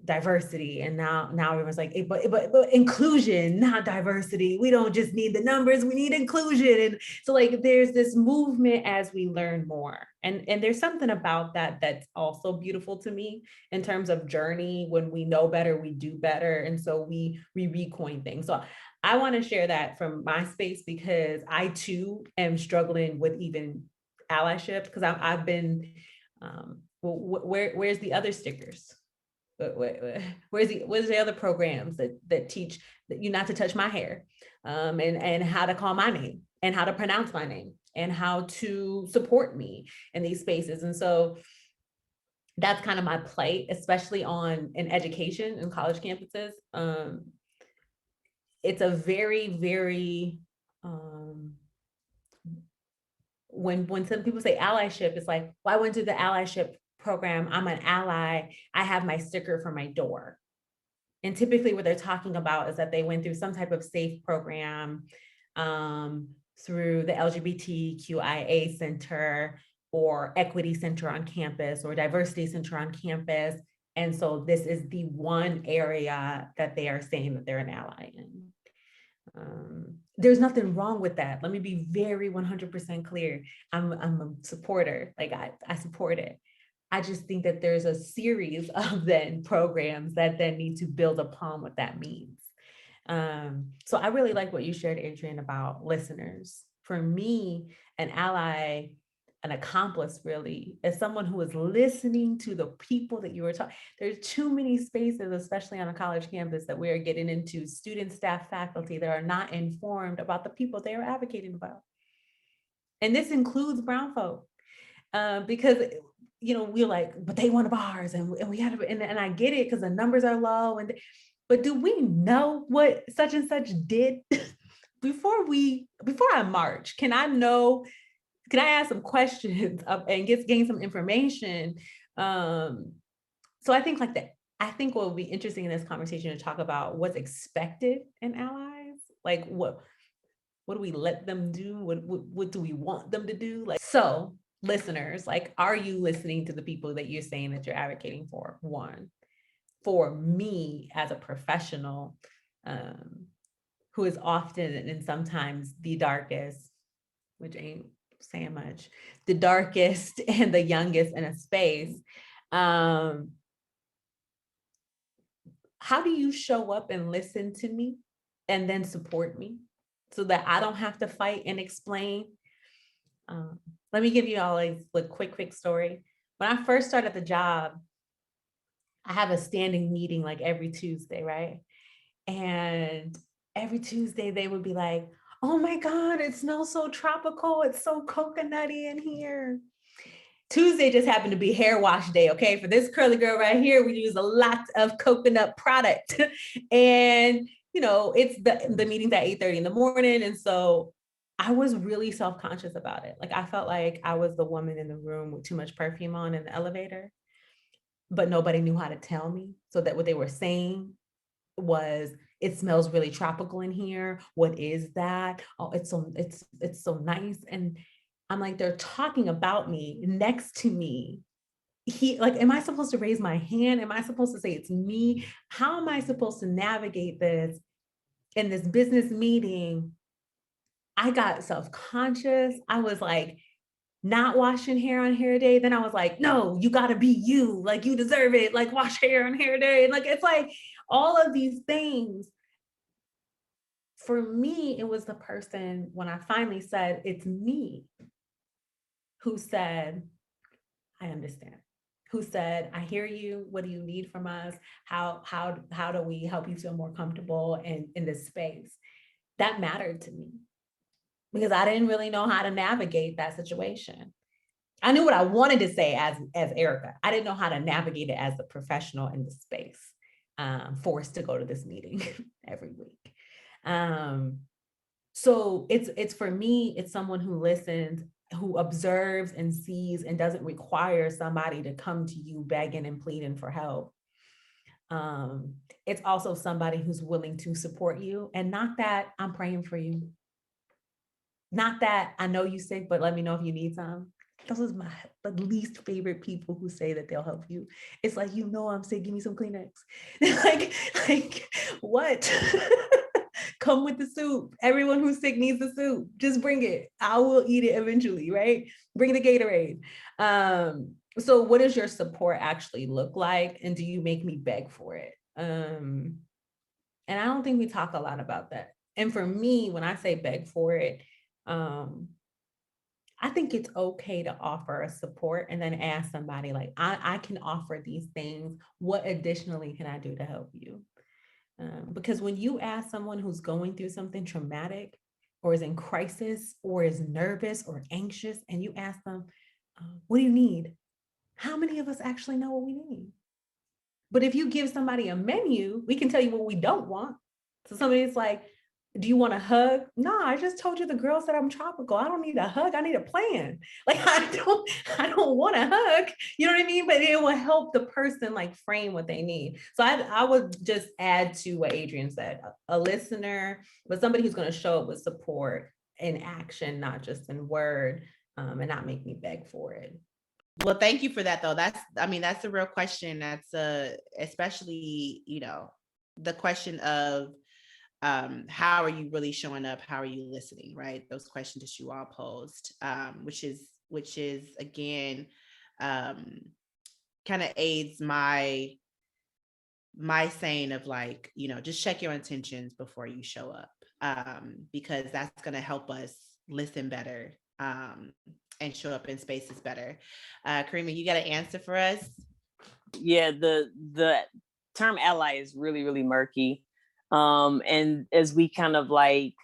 diversity, and now everyone's like, but inclusion, not diversity. We don't just need the numbers, we need inclusion. And so like there's this movement as we learn more. And there's something about that that's also beautiful to me in terms of journey. When we know better, we do better. And so we recoin things. So I want to share that from my space, because I too am struggling with even allyship, because I've been, where's the other stickers? Where's the other programs that teach that you not to touch my hair, and how to call my name and how to pronounce my name and how to support me in these spaces? And so that's kind of my plight, especially in education and college campuses. It's a very, very, when some people say allyship, it's like, well, I went to the allyship program, I'm an ally, I have my sticker for my door. And typically what they're talking about is that they went through some type of SAFE program, through the LGBTQIA Center or Equity Center on campus or Diversity Center on campus. And so this is the one area that they are saying that they're an ally in. There's nothing wrong with that. Let me be very 100% clear. I'm a supporter. Like I support it. I just think that there's a series of then programs that then need to build upon what that means. So I really like what you shared, Adrian, about listeners. For me, an ally, an accomplice really, is someone who is listening to the people that you are talking. There's too many spaces, especially on a college campus, that we are getting into, students, staff, faculty, that are not informed about the people they are advocating about. And this includes brown folk, because we're like, but they want bars and we had to, and I get it because the numbers are low, but do we know what such and such did before I march? Can I ask some questions and gain some information? So I think I think what would be interesting in this conversation to talk about what's expected in allies. Like what do we let them do? What do we want them to do? Like, so listeners, like, are you listening to the people that you're saying that you're advocating for? One, for me as a professional, who is often and sometimes the darkest, which ain't saying much, the darkest and the youngest in a space. How do you show up and listen to me and then support me so that I don't have to fight and explain? Let me give you all a quick story. When I first started the job, I have a standing meeting like every Tuesday, right? And every Tuesday they would be like, oh my God, it smells so tropical. It's so coconutty in here. Tuesday just happened to be hair wash day. Okay. For this curly girl right here, we use a lot of coconut product and it's the meeting's at 8:30 in the morning. And so I was really self-conscious about it. Like I felt like I was the woman in the room with too much perfume on in the elevator, but nobody knew how to tell me. So that what they were saying was, it smells really tropical in here. What is that? Oh, it's so nice. And I'm like, they're talking about me next to me. Am I supposed to raise my hand? Am I supposed to say it's me? How am I supposed to navigate this in this business meeting? I got self-conscious. I was like, not washing hair on hair day. Then I was like, no, you got to be you. Like, you deserve it. Like, wash hair on hair day. Like, it's like all of these things. For me, it was the person, when I finally said, it's me, who said, I understand. Who said, I hear you. What do you need from us? How do we help you feel more comfortable in this space? That mattered to me because I didn't really know how to navigate that situation. I knew what I wanted to say as Erica. I didn't know how to navigate it as a professional in the space, forced to go to this meeting every week. So it's for me, it's someone who listens, who observes and sees and doesn't require somebody to come to you begging and pleading for help. It's also somebody who's willing to support you, and not that I'm praying for you. Not that I know you sick, but let me know if you need some. Those are the least favorite people who say that they'll help you. It's like, I'm sick, give me some Kleenex. like what? Come with the soup. Everyone who's sick needs the soup. Just bring it. I will eat it eventually, right? Bring the Gatorade. So what does your support actually look like? And do you make me beg for it? And I don't think we talk a lot about that. And for me, when I say beg for it, I think it's okay to offer a support and then ask somebody like, I can offer these things. What additionally can I do to help you? Because when you ask someone who's going through something traumatic or is in crisis or is nervous or anxious, and you ask them, what do you need? How many of us actually know what we need? But if you give somebody a menu, we can tell you what we don't want. So somebody's like, do you want a hug? No, I just told you the girl said I'm tropical. I don't need a hug. I need a plan. Like, I don't want a hug. You know what I mean? But it will help the person like frame what they need. So I would just add to what Adrienne said, a listener, but somebody who's going to show up with support in action, not just in word, and not make me beg for it. Well, thank you for that though. That's a real question. That's especially, the question of, how are you really showing up? How are you listening? Right? Those questions that you all posed, which is again, kind of aids my saying of like, just check your intentions before you show up, because that's going to help us listen better, and show up in spaces better. Karima, you got an answer for us? Yeah, the term ally is really, really murky. And as we kind of like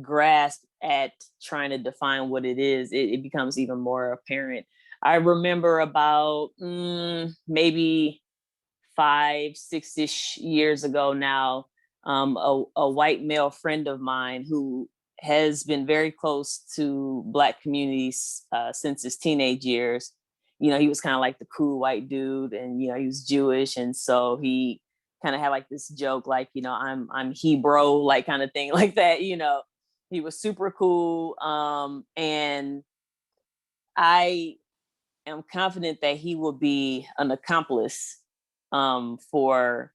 grasp at trying to define what it is, it becomes even more apparent. I remember about maybe 5-6-ish years ago now, a white male friend of mine who has been very close to Black communities since his teenage years. He was kind of like the cool white dude, and he was Jewish, and so he kind of had like this joke, like, I'm Hebrew, like kind of thing like that. He was super cool, and I am confident that he will be an accomplice for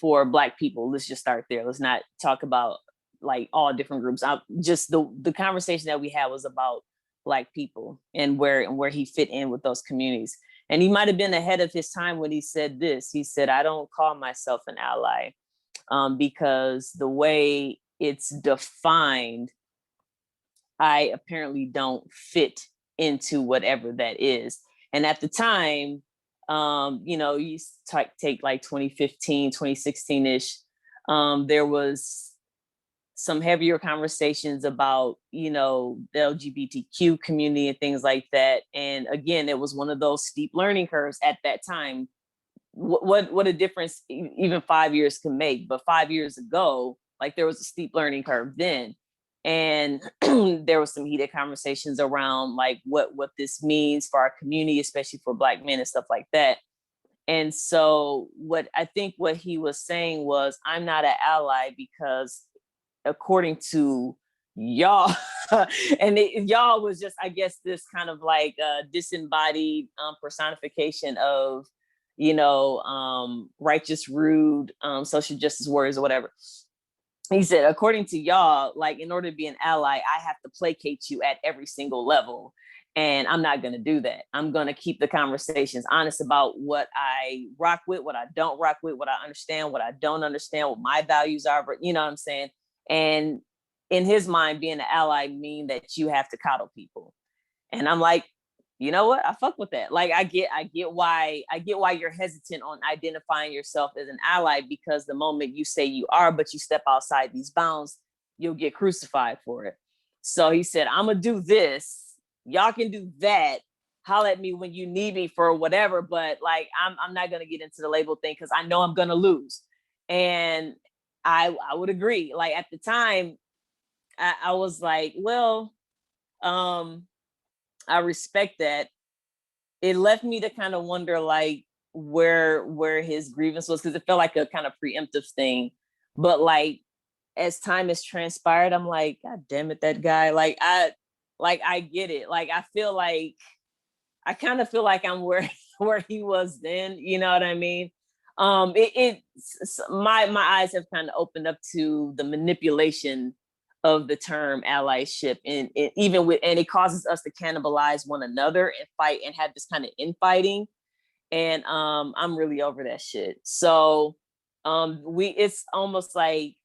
Black people. Let's just start there. Let's not talk about like all different groups. Just the conversation that we had was about Black people and where he fit in with those communities. And he might have been ahead of his time when he said this. He said, I don't call myself an ally because the way it's defined, I apparently don't fit into whatever that is. And at the time, you take like 2015, 2016-ish, there was some heavier conversations about, the LGBTQ community and things like that. And again, it was one of those steep learning curves at that time. What a difference even 5 years can make. But 5 years ago, like, there was a steep learning curve then. And there was some heated conversations around like what this means for our community, especially for Black men and stuff like that. And so what he was saying was, I'm not an ally because according to y'all, and y'all was just, I guess, this kind of like disembodied personification of, righteous, rude, social justice warriors or whatever. He said, according to y'all, like, in order to be an ally, I have to placate you at every single level. And I'm not going to do that. I'm going to keep the conversations honest about what I rock with, what I don't rock with, what I understand, what I don't understand, what my values are. But you know what I'm saying? And in his mind, being an ally mean that you have to coddle people. And I'm like, you know what? I fuck with that. Like, I get why you're hesitant on identifying yourself as an ally, because the moment you say you are, but you step outside these bounds, you'll get crucified for it. So he said, I'm gonna do this. Y'all can do that. Holler at me when you need me for whatever. But like, I'm not gonna get into the label thing because I know I'm gonna lose. And I would agree. Like, at the time, I was like, well, I respect that. It left me to kind of wonder like where his grievance was, because it felt like a kind of preemptive thing. But like, as time has transpired, I'm like, God damn it, that guy. I get it. Like, I kind of feel like I'm where he was then. You know what I mean? My eyes have kind of opened up to the manipulation of the term allyship, and it causes us to cannibalize one another and fight and have this kind of infighting. And I'm really over that shit. So it's almost like,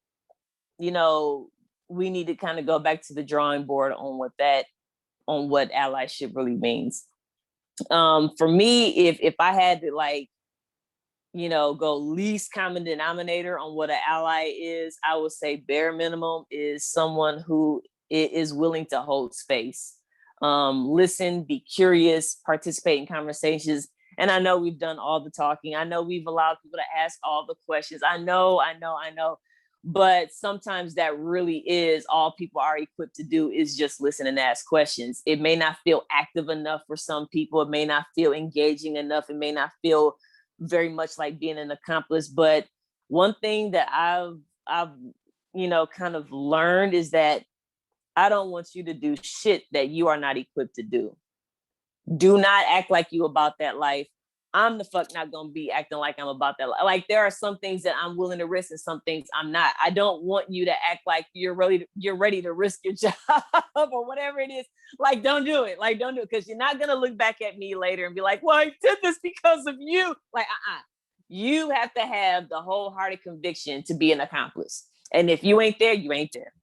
we need to kind of go back to the drawing board on what allyship really means. For me, if I had to like, go least common denominator on what an ally is, I would say bare minimum is someone who is willing to hold space, listen, be curious, participate in conversations. And I know we've done all the talking. I know we've allowed people to ask all the questions. I know. But sometimes that really is all people are equipped to do, is just listen and ask questions. It may not feel active enough for some people. It may not feel engaging enough. It may not feel very much like being an accomplice. But one thing that I've kind of learned is that I don't want you to do shit that you are not equipped to do. Do not act like you about that life. I'm the fuck not gonna be acting like I'm about that life. Like, there are some things that I'm willing to risk and some things I'm not. I don't want you to act like you're ready to risk your job or whatever it is. Like, don't do it. Like, don't do it, because you're not gonna look back at me later and be like, well, I did this because of you. Like, you have to have the wholehearted conviction to be an accomplice. And if you ain't there, you ain't there.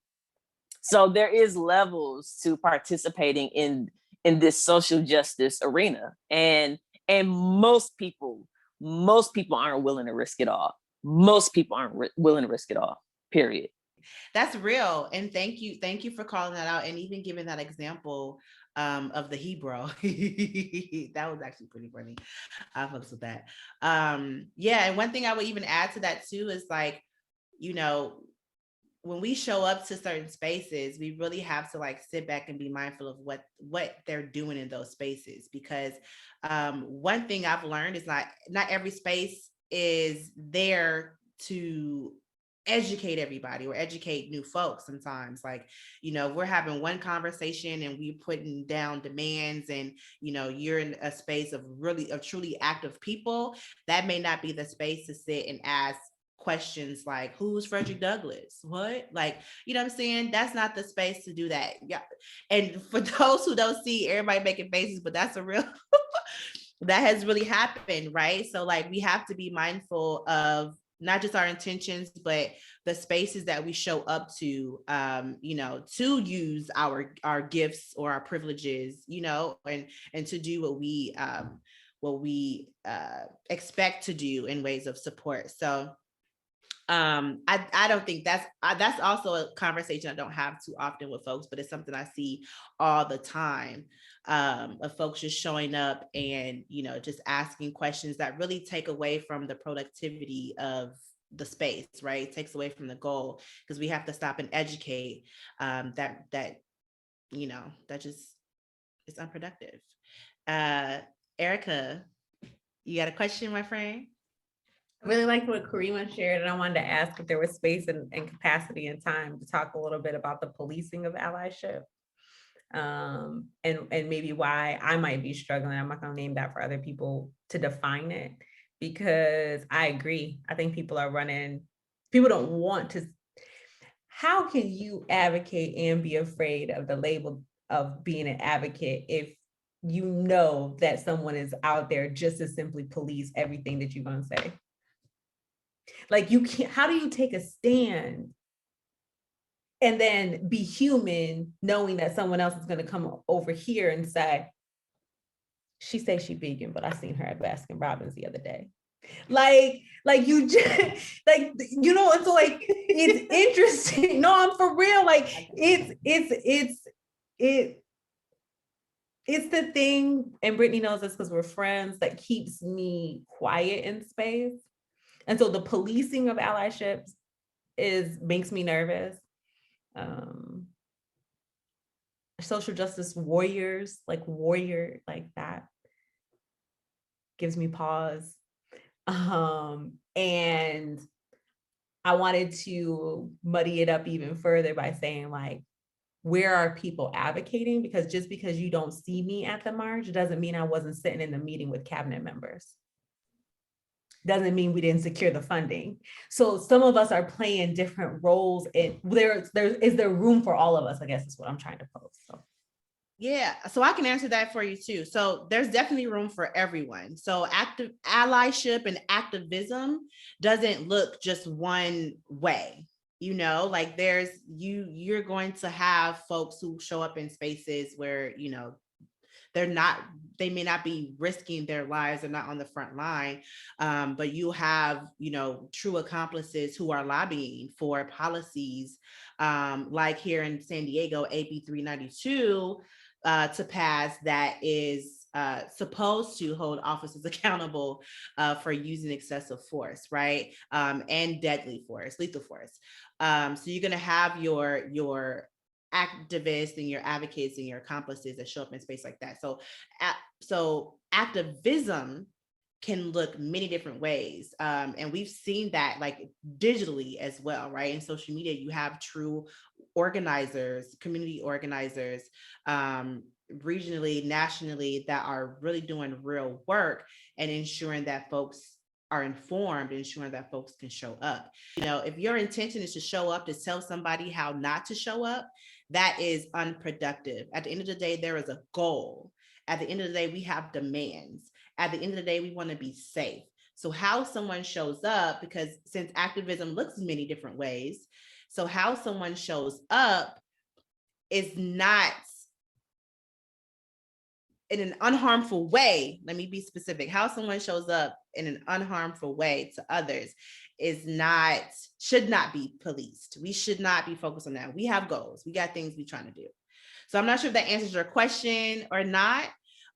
So there is levels to participating in this social justice arena. And most people aren't willing to risk it all. Most people aren't willing to risk it all, period. That's real. And thank you for calling that out and even giving that example of the Hebrew. That was actually pretty funny. I fucks with that. Yeah, and one thing I would even add to that too is like, when we show up to certain spaces, we really have to like sit back and be mindful of what they're doing in those spaces. Because one thing I've learned is not every space is there to educate everybody or educate new folks. Sometimes, like, we're having one conversation and we're putting down demands, and you're in a space of truly active people. That may not be the space to sit and ask questions like, who's Frederick Douglass? What? Like, you know what I'm saying? That's not the space to do that. Yeah. And for those who don't see, everybody making faces, but that's a real that has really happened, right? So like, we have to be mindful of not just our intentions, but the spaces that we show up to, to use our gifts or our privileges, and to do what we expect to do in ways of support. So I don't think that's also a conversation I don't have too often with folks, but it's something I see all the time, of folks just showing up and, just asking questions that really take away from the productivity of the space, right? It takes away from the goal, because we have to stop and educate, that just, it's unproductive. Erica, you got a question, my friend? I really liked what Karima shared, and I wanted to ask if there was space and capacity and time to talk a little bit about the policing of allyship, and maybe why I might be struggling. I'm not going to name that for other people to define it, because I agree. I think people don't want to. How can you advocate and be afraid of the label of being an advocate if you know that someone is out there just to simply police everything that you're going to say? Like, you can't, how do you take a stand and then be human knowing that someone else is going to come over here and say, she says she vegan, but I seen her at Baskin Robbins the other day. Like you just and so like, it's interesting. No, I'm for real. Like it's the thing, and Brittany knows this because we're friends, that keeps me quiet in space. And so the policing of allyship makes me nervous. Social justice warriors, like that, gives me pause. And I wanted to muddy it up even further by saying, like, where are people advocating? Because just because you don't see me at the march doesn't mean I wasn't sitting in the meeting with cabinet members. Doesn't mean we didn't secure the funding. So some of us are playing different roles. Is there room for all of us? I guess is what I'm trying to pose. So. Yeah, so I can answer that for you too. So there's definitely room for everyone. So active allyship and activism doesn't look just one way. Like you're going to have folks who show up in spaces where, they may not be risking their lives, they're not on the front line, but you have, true accomplices who are lobbying for policies, like here in San Diego, AB 392 to pass, that is supposed to hold officers accountable for using excessive force, right? And deadly force, lethal force. So you're going to have your activists and your advocates and your accomplices that show up in space like that. So activism can look many different ways. And we've seen that, like, digitally as well, right? In social media, you have true organizers, community organizers, regionally, nationally, that are really doing real work and ensuring that folks are informed, ensuring that folks can show up. If your intention is to show up to tell somebody how not to show up, that is unproductive. At the end of the day, there is a goal. At the end of the day, we have demands. At the end of the day, we want to be safe. So how someone shows up, because since activism looks many different ways, so how someone shows up is not in an unharmful way. Let me be specific. How someone shows up in an unharmful way to others should not be policed. We should not be focused on that. We have goals. We got things we're trying to do. So I'm not sure if that answers your question or not.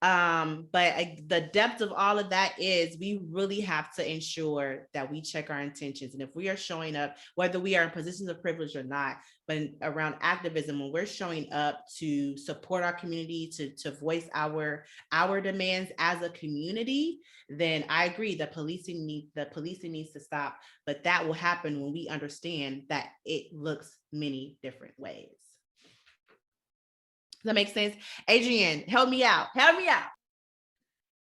But the depth of all of that is, we really have to ensure that we check our intentions. And if we are showing up, whether we are in positions of privilege or not, but around activism, when we're showing up to support our community, to voice our demands as a community, then I agree the policing needs to stop. But that will happen when we understand that it looks many different ways. Does that make sense? Adrienne, help me out.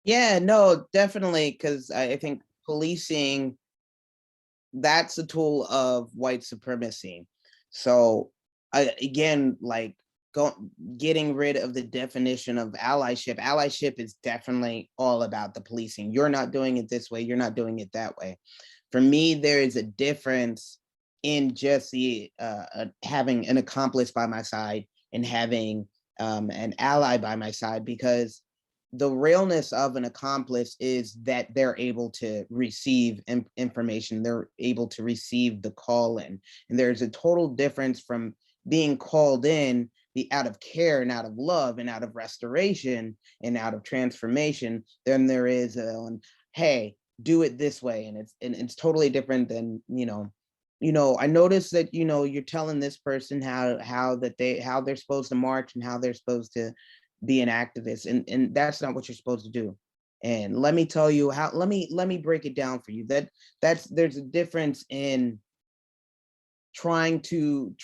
Yeah, no, definitely. Because I think policing, that's a tool of white supremacy. So again, like getting rid of the definition of allyship. Allyship is definitely all about the policing. You're not doing it this way. You're not doing it that way. For me, there is a difference in just the having an accomplice by my side and having an ally by my side, because the realness of an accomplice is that they're able to receive information, they're able to receive the call in. And there's a total difference from being called in out of care and out of love and out of restoration and out of transformation than there is on, hey, do it this way. And it's totally different than, I noticed that, you're telling this person how they're supposed to march and how they're supposed to be an activist, and that's not what you're supposed to do. And let me tell you how, let me break it down for you. There's a difference in trying to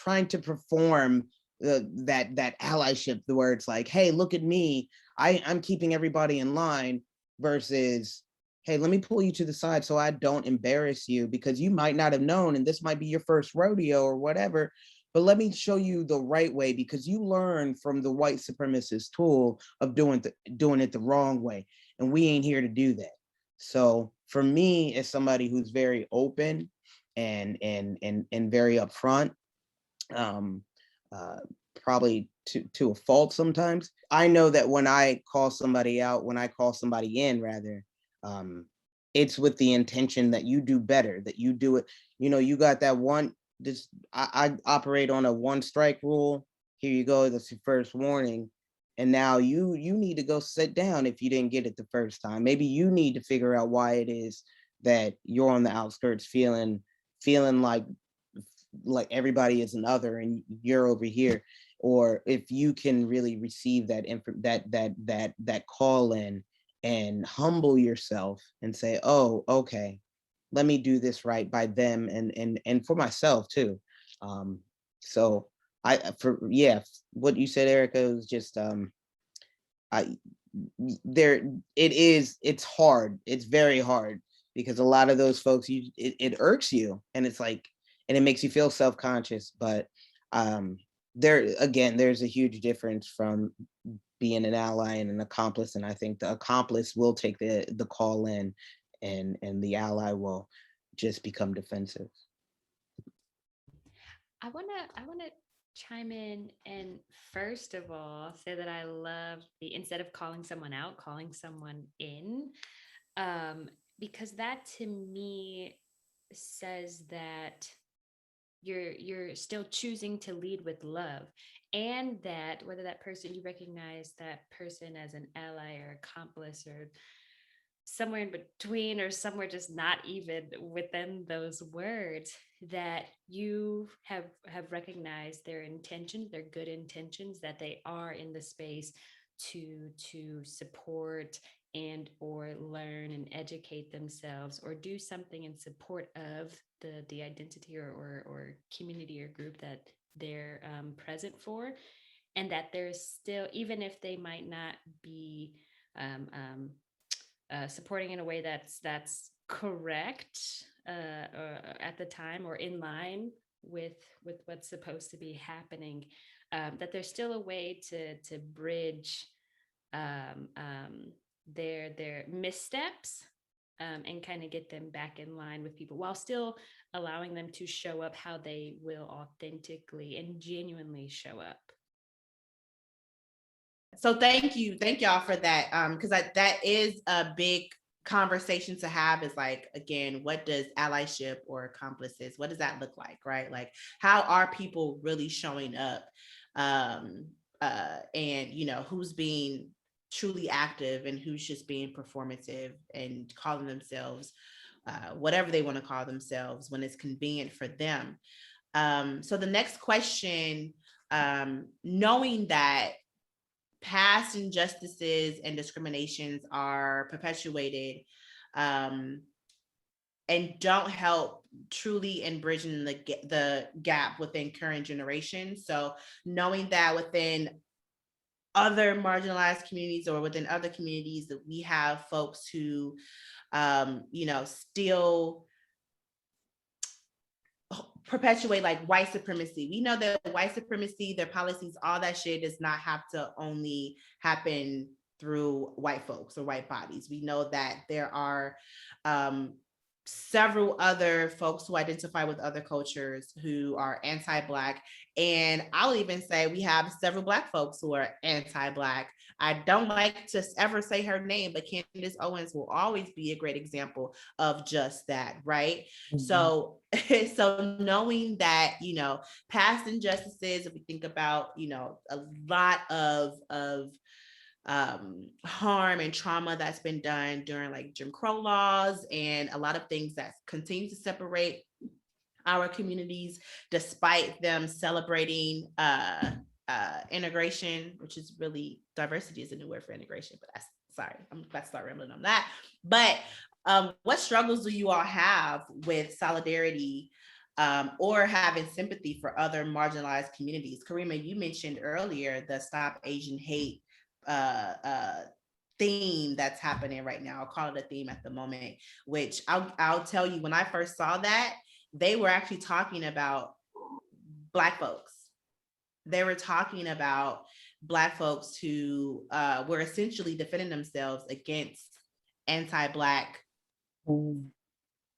perform that allyship, where it's like, hey, look at me, I'm keeping everybody in line, versus, hey, let me pull you to the side so I don't embarrass you, because you might not have known, and this might be your first rodeo or whatever, but let me show you the right way, because you learned from the white supremacist tool of doing it the wrong way, and we ain't here to do that. So for me, as somebody who's very open and very upfront, um, probably to a fault sometimes, I know that when I call somebody out, when I call somebody in, rather, it's with the intention that you do better, that you do it. You got that one. I operate on a one strike rule. Here you go. That's your first warning. And now you need to go sit down if you didn't get it the first time. Maybe you need to figure out why it is that you're on the outskirts feeling like everybody is another and you're over here. Or if you can really receive that call in and humble yourself and say, oh, okay, let me do this right by them and for myself too. So what you said, Erica, was just it's hard. It's very hard, because a lot of those folks, it irks you, and it's like, and it makes you feel self-conscious. But there's a huge difference from being an ally and an accomplice. And I think the accomplice will take the call in, and the ally will just become defensive. I wanna chime in and first of all say that I love instead of calling someone out, calling someone in, because that to me says that you're still choosing to lead with love, and that whether that person, you recognize that person as an ally or accomplice or somewhere in between, or somewhere just not even within those words, that you have recognized their intentions, their good intentions, that they are in the space to support and or learn and educate themselves, or do something in support of the identity or community or group that they're present for. And that there's still, even if they might not be supporting in a way that's correct at the time, or in line with what's supposed to be happening, that there's still a way to bridge their missteps, and kind of get them back in line with people, while still allowing them to show up how they will authentically and genuinely show up. So thank y'all for that. Because that is a big conversation to have, is like, again, what does allyship or accomplices, what does that look like, right? Like, how are people really showing up? And who's being truly active and who's just being performative and calling themselves whatever they want to call themselves when it's convenient for them. So the next question, knowing that past injustices and discriminations are perpetuated and don't help truly in bridging the gap within current generations. So knowing that within other marginalized communities or within other communities, that we have folks who still perpetuate like white supremacy. We know that white supremacy, their policies, all that shit does not have to only happen through white folks or white bodies. We know that there are several other folks who identify with other cultures who are anti-Black. And I'll even say we have several Black folks who are anti-Black I don't like to ever say her name, but Candace Owens will always be a great example of just that, right? Mhm. So, so knowing that, you know, past injustices, if we think about, you know, a lot of harm and trauma that's been done during like Jim Crow laws and a lot of things that continue to separate our communities, despite them celebrating integration, which is really, diversity is a new word for integration, but that's, sorry, I'm about to start rambling on that. But what struggles do you all have with solidarity or having sympathy for other marginalized communities? Karima, you mentioned earlier the Stop Asian Hate theme that's happening right now. I'll call it a theme at the moment, which I'll tell you, when I first saw that, they were actually talking about Black folks. They were talking about Black folks who were essentially defending themselves against anti-Black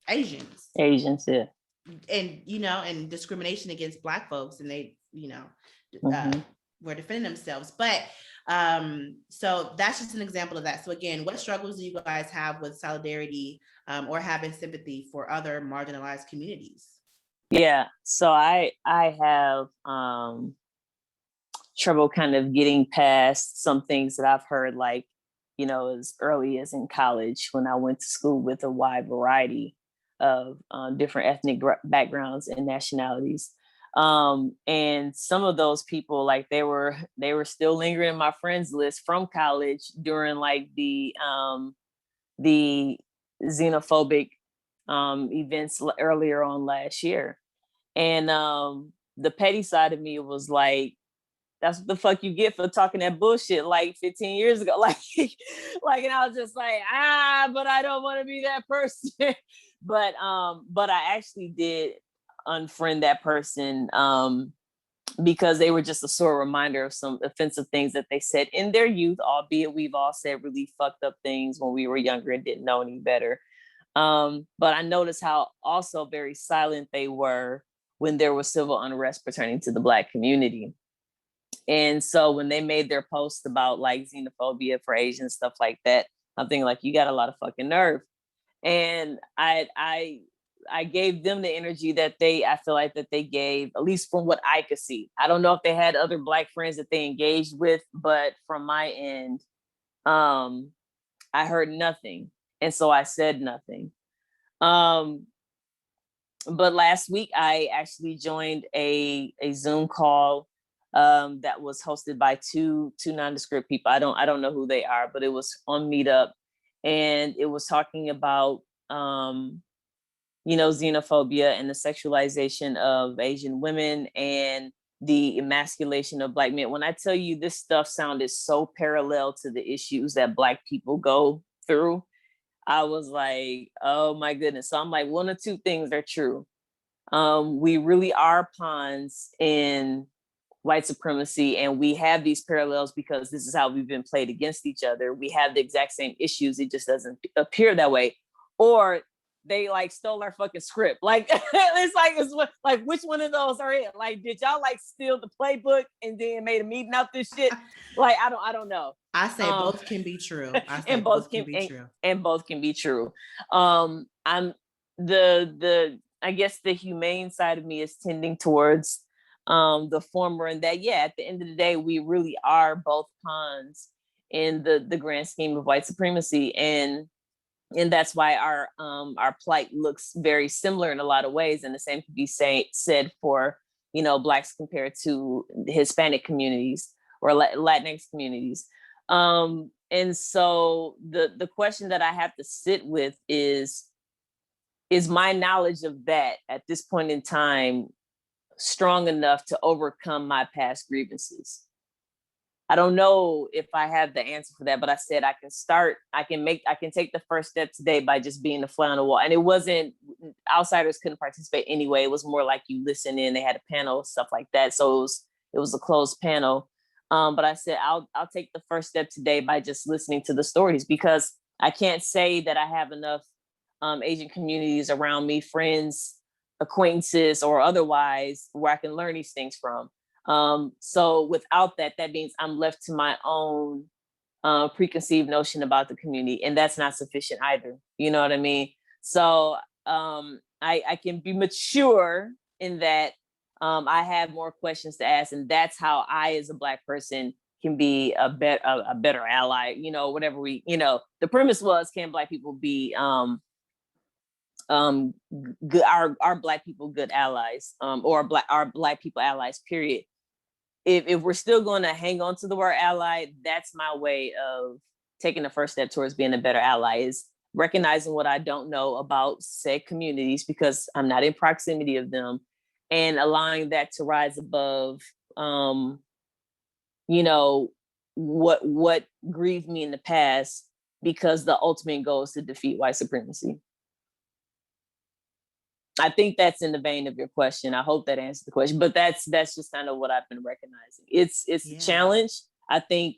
Asians. Asians, yeah. And, you know, and discrimination against Black folks. And they, you know, were defending themselves. But so that's just an example of that. So again, what struggles do you guys have with solidarity or having sympathy for other marginalized communities? Yeah, so I have trouble kind of getting past some things that I've heard, like, you know, as early as in college when I went to school with a wide variety of different ethnic backgrounds and nationalities. And some of those people, like they were still lingering in my friends list from college during like the xenophobic events earlier on last year. And the petty side of me was like, that's what the fuck you get for talking that bullshit like 15 years ago. Like, and I was just like, but I don't want to be that person. But I actually did unfriend that person because they were just a sore reminder of some offensive things that they said in their youth, albeit we've all said really fucked up things when we were younger and didn't know any better. But I noticed how also very silent they were when there was civil unrest pertaining to the Black community. And so when they made their posts about like xenophobia for Asians, stuff like that, I'm thinking like, you got a lot of fucking nerve. And I gave them the energy that I feel like that they gave, at least from what I could see. I don't know if they had other Black friends that they engaged with, but from my end, I heard nothing. And so I said nothing. But last week I actually joined a Zoom call that was hosted by two nondescript people. I don't know who they are, but it was on Meetup, and it was talking about you know, xenophobia and the sexualization of Asian women and the emasculation of Black men. When I tell you this stuff sounded so parallel to the issues that Black people go through, I was like, oh my goodness. So I'm like, one of two things are true. We really are pawns in white supremacy, and we have these parallels because this is how we've been played against each other. We have the exact same issues. It just doesn't appear that way. Or they like stole our fucking script. Like it's like which one of those are it? Like, did y'all like steal the playbook and then made a meeting out this shit? Like, I don't know. I say both can be true. I say and both can be true. And both can be true. I'm the I guess the humane side of me is tending towards the former, and that, yeah, at the end of the day, we really are both pawns in the grand scheme of white supremacy. And that's why our plight looks very similar in a lot of ways. And the same could be said for, you know, Blacks compared to Hispanic communities or Latinx communities. And so the question that I have to sit with is my knowledge of that at this point in time strong enough to overcome my past grievances? I don't know if I have the answer for that, but I said I can take the first step today by just being the fly on the wall. And it wasn't, outsiders couldn't participate anyway. It was more like you listen in, they had a panel, stuff like that. So it was a closed panel. But I said, I'll take the first step today by just listening to the stories, because I can't say that I have enough Asian communities around me, friends, acquaintances, or otherwise, where I can learn these things from. So without that, that means I'm left to my own preconceived notion about the community, and that's not sufficient either. You know what I mean? So I can be mature in that I have more questions to ask, and that's how I, as a Black person, can be a better ally. You know, whatever we, you know, the premise was, can Black people be good, our Black people good allies, or our Black people allies, period. If we're still going to hang on to the word ally, that's my way of taking the first step towards being a better ally, is recognizing what I don't know about said communities because I'm not in proximity of them, and allowing that to rise above, you know, what grieved me in the past, because the ultimate goal is to defeat white supremacy. I think that's in the vein of your question. I hope that answers the question, but that's just kind of what I've been recognizing. It's a challenge. I think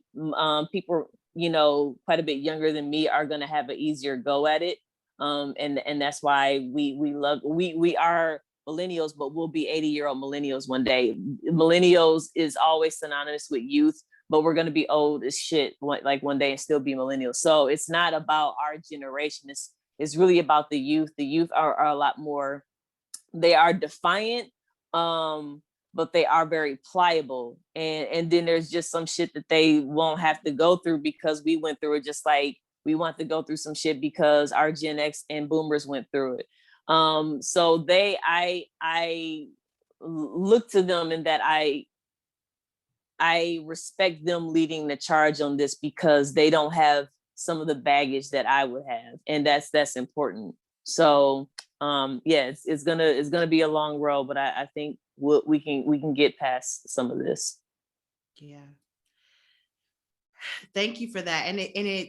people, you know, quite a bit younger than me are going to have an easier go at it. And that's why we are millennials, but we'll be 80-year-old millennials one day. Millennials is always synonymous with youth, but we're going to be old as shit like one day and still be millennials. So it's not about our generation. It's really about the youth. The youth are a lot more, they are defiant, but they are very pliable. And then there's just some shit that they won't have to go through because we went through it, just like we want to go through some shit because our Gen X and boomers went through it. So I look to them in that I respect them leading the charge on this because they don't have some of the baggage that I would have. And that's important. So yeah, it's gonna be a long road, but I think we can get past some of this. Yeah. Thank you for that. And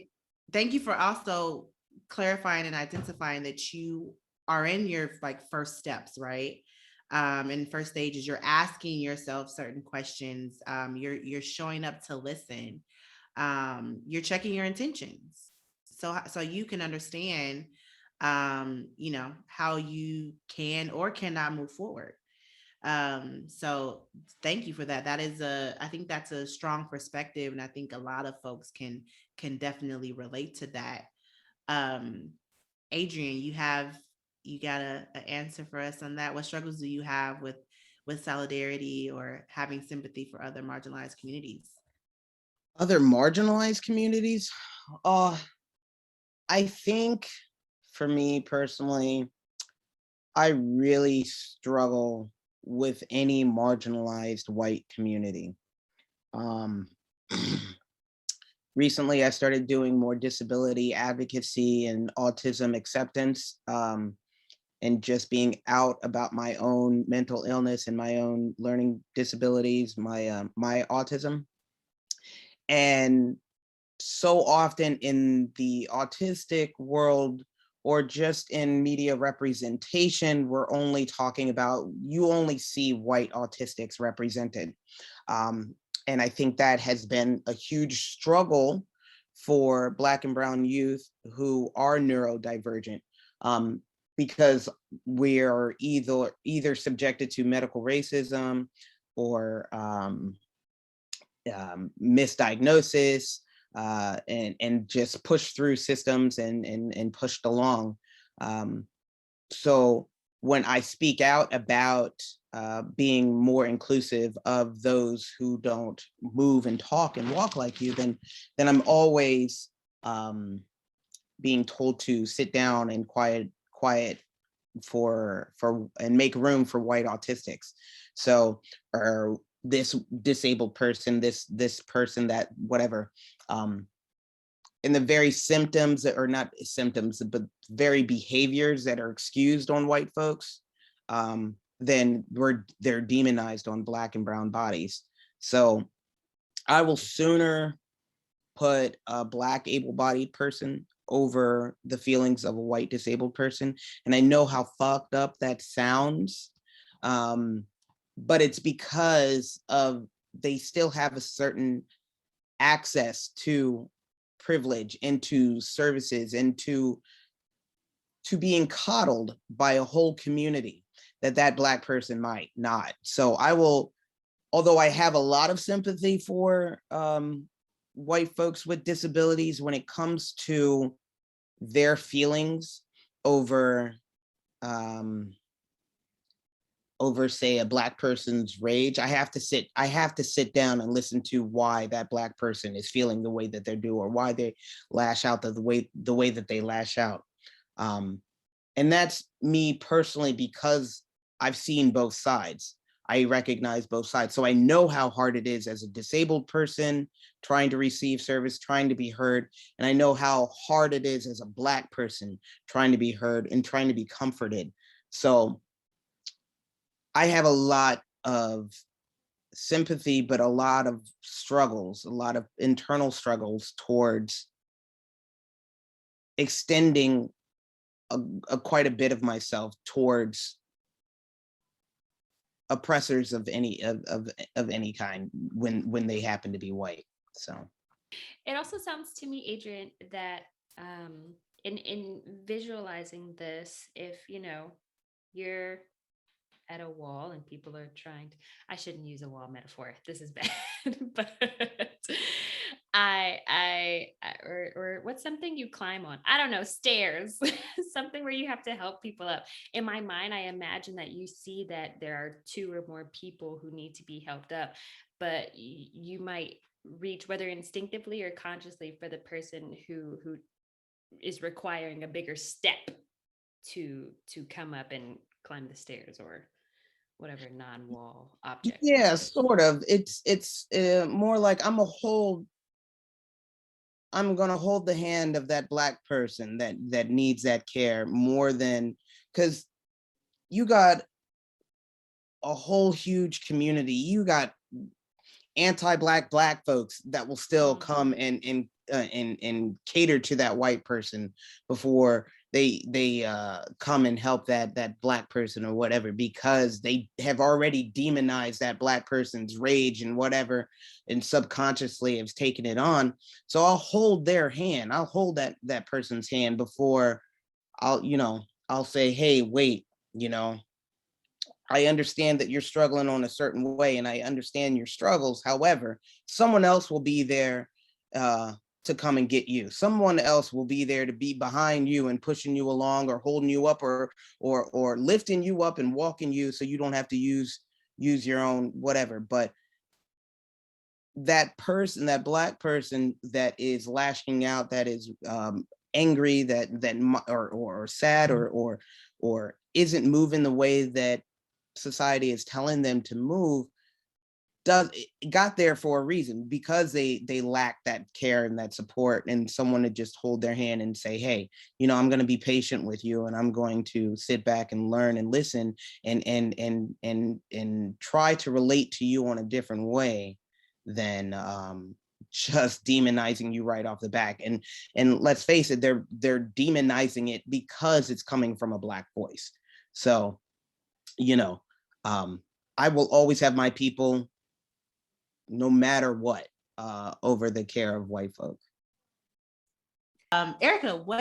thank you for also clarifying and identifying that you are in your like first steps, right? And first stages, you're asking yourself certain questions. You're showing up to listen. You're checking your intentions. So you can understand you know, how you can or cannot move forward. So thank you for that. I think that's a strong perspective, and I think a lot of folks can definitely relate to that. Adrian, you got a answer for us on that? What struggles do you have with solidarity or having sympathy for other marginalized communities? Other marginalized communities? I think for me personally, I really struggle with any marginalized white community. Recently, I started doing more disability advocacy and autism acceptance, and just being out about my own mental illness and my own learning disabilities, my autism. And so often in the autistic world, or just in media representation, we're only talking about, you only see white autistics represented. And I think that has been a huge struggle for Black and Brown youth who are neurodivergent, because we're either subjected to medical racism or misdiagnosis, and just pushed through systems and pushed along. So when I speak out about being more inclusive of those who don't move and talk and walk like you, then I'm always being told to sit down and quiet for and make room for white autistics. So, or this disabled person, this person, that whatever. And the very symptoms that are not symptoms, but very behaviors that are excused on white folks, then they're demonized on Black and brown bodies. So I will sooner put a Black able-bodied person over the feelings of a white disabled person. And I know how fucked up that sounds, but it's because of they still have a certain access to privilege, into services, into being coddled by a whole community that Black person might not. So I will, although I have a lot of sympathy for white folks with disabilities when it comes to their feelings over say a Black person's rage. I have to sit down and listen to why that Black person is feeling the way that they do, or why they lash out the way that they lash out. And that's me personally, because I've seen both sides. I recognize both sides. So I know how hard it is as a disabled person trying to receive service, trying to be heard. And I know how hard it is as a Black person trying to be heard and trying to be comforted. So I have a lot of sympathy, but a lot of struggles, a lot of internal struggles towards extending quite a bit of myself towards oppressors of any kind when they happen to be white. So It also sounds to me, Adrian, that in visualizing this, if you're at a wall and people are trying to, I shouldn't use a wall metaphor, this is bad, but or what's something you climb on? I don't know, stairs, something where you have to help people up. In my mind, I imagine that you see that there are two or more people who need to be helped up, but you might reach, whether instinctively or consciously, for the person who is requiring a bigger step to come up and climb the stairs, or whatever non-wall object. Yeah, sort of. It's more like I'm gonna hold the hand of that Black person that needs that care more than, because you got a whole huge community. You got anti-Black folks that will still come and cater to that white person before they come and help that Black person or whatever, because they have already demonized that Black person's rage and whatever, and subconsciously have taken it on. So I'll hold their hand. I'll hold that person's hand before I'll say, hey, wait, I understand that you're struggling on a certain way, and I understand your struggles. However, someone else will be there to come and get you. Someone else will be there to be behind you and pushing you along, or holding you up, or lifting you up and walking you, so you don't have to use your own whatever. But that person, that Black person that is lashing out, that is angry, or sad, or isn't moving the way that society is telling them to move, got there for a reason, because they lack that care and that support, and someone to just hold their hand and say, hey, I'm going to be patient with you, and I'm going to sit back and learn and listen and try to relate to you on a different way than just demonizing you right off the back. And let's face it, they're demonizing it because it's coming from a Black voice. So I will always have my people, no matter what, over the care of white folk. Erica, what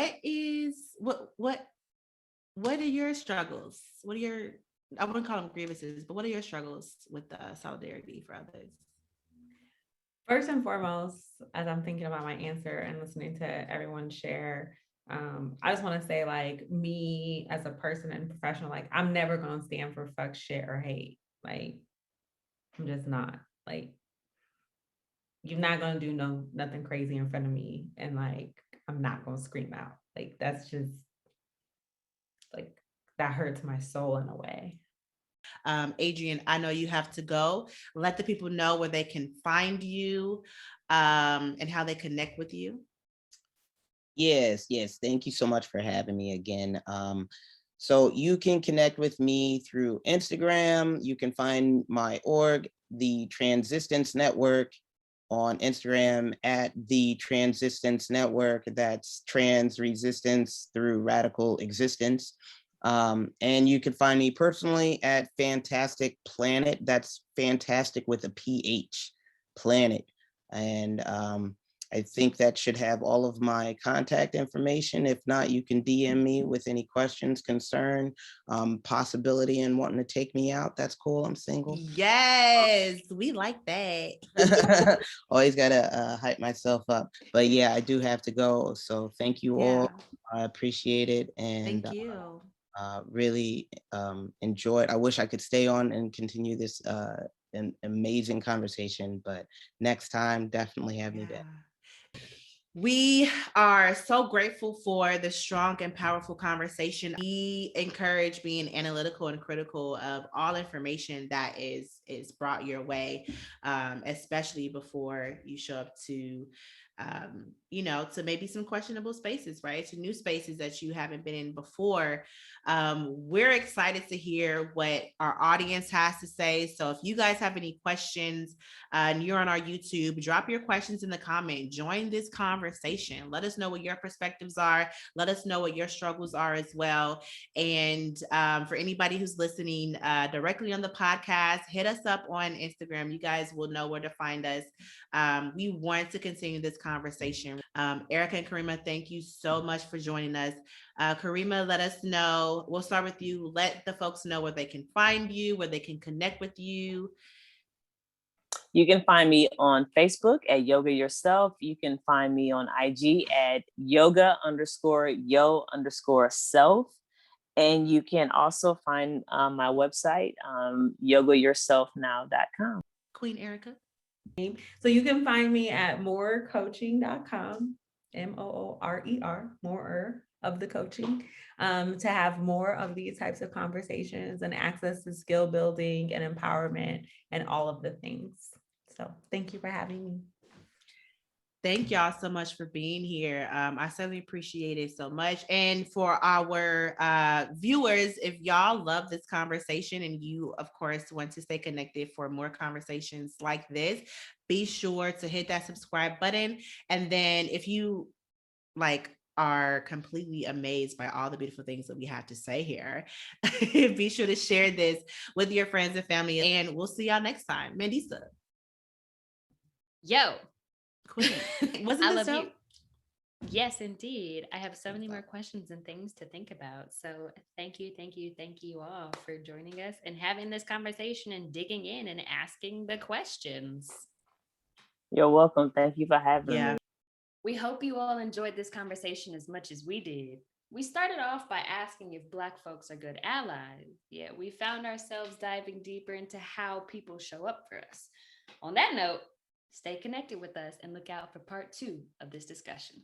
are your struggles? I wouldn't call them grievances, but what are your struggles with solidarity for others? First and foremost, as I'm thinking about my answer and listening to everyone share, I just want to say, like, me as a person and professional, like, I'm never going to stand for fuck, shit, or hate. Like, I'm just not. Like, you're not going to do nothing crazy in front of me, and like, I'm not going to scream out. Like, that's just, like, that hurts my soul in a way. Adrian, I know you have to go. Let the people know where they can find you, and how they connect with you. Yes. Thank you so much for having me again. So you can connect with me through Instagram. You can find my org, the Transistence Network, on Instagram at the Transistence Network. That's trans resistance through radical existence. And you can find me personally at Fantastic Planet. That's fantastic with a PH, Planet. And I think that should have all of my contact information. If not, you can DM me with any questions, concern, possibility, and wanting to take me out. That's cool. I'm single. Yes, we like that. Always gotta hype myself up. But yeah, I do have to go. So thank you all. I appreciate it, and Thank you. really enjoyed. I wish I could stay on and continue this an amazing conversation, but next time, definitely have me back. We are so grateful for the strong and powerful conversation. We encourage being analytical and critical of all information that is brought your way, especially before you show up to, to maybe some questionable spaces, right? To new spaces that you haven't been in before. We're excited to hear what our audience has to say. So if you guys have any questions and you're on our YouTube, drop your questions in the comment. Join this conversation. Let us know what your perspectives are. Let us know what your struggles are as well. And for anybody who's listening directly on the podcast, hit us up on Instagram. You guys will know where to find us. We want to continue this conversation. Erica and Karima, thank you so much for joining us. Karima, let us know. We'll start with you. Let the folks know where they can find you, where they can connect with you. You can find me on Facebook at Yoga Yourself. You can find me on IG at yoga_yo_self. And you can also find my website, yogayourselfnow.com. Queen Erica. So you can find me at moorecoaching.com, MOORER, more of the coaching, to have more of these types of conversations and access to skill building and empowerment and all of the things. So thank you for having me. Thank y'all so much for being here. I certainly appreciate it so much. And for our viewers, if y'all love this conversation and you, of course, want to stay connected for more conversations like this, be sure to hit that subscribe button. And then if you are completely amazed by all the beautiful things that we have to say here, be sure to share this with your friends and family. And we'll see y'all next time. Mandisa. Yo. Queen. Wasn't I this love dope? you. Yes, indeed. I have so many more questions and things to think about. So thank you all for joining us and having this conversation and digging in and asking the questions. You're welcome. Thank you for having me. We hope you all enjoyed this conversation as much as we did. We started off by asking if Black folks are good allies, yet we found ourselves diving deeper into how people show up for us. On that note, stay connected with us and look out for part 2 of this discussion.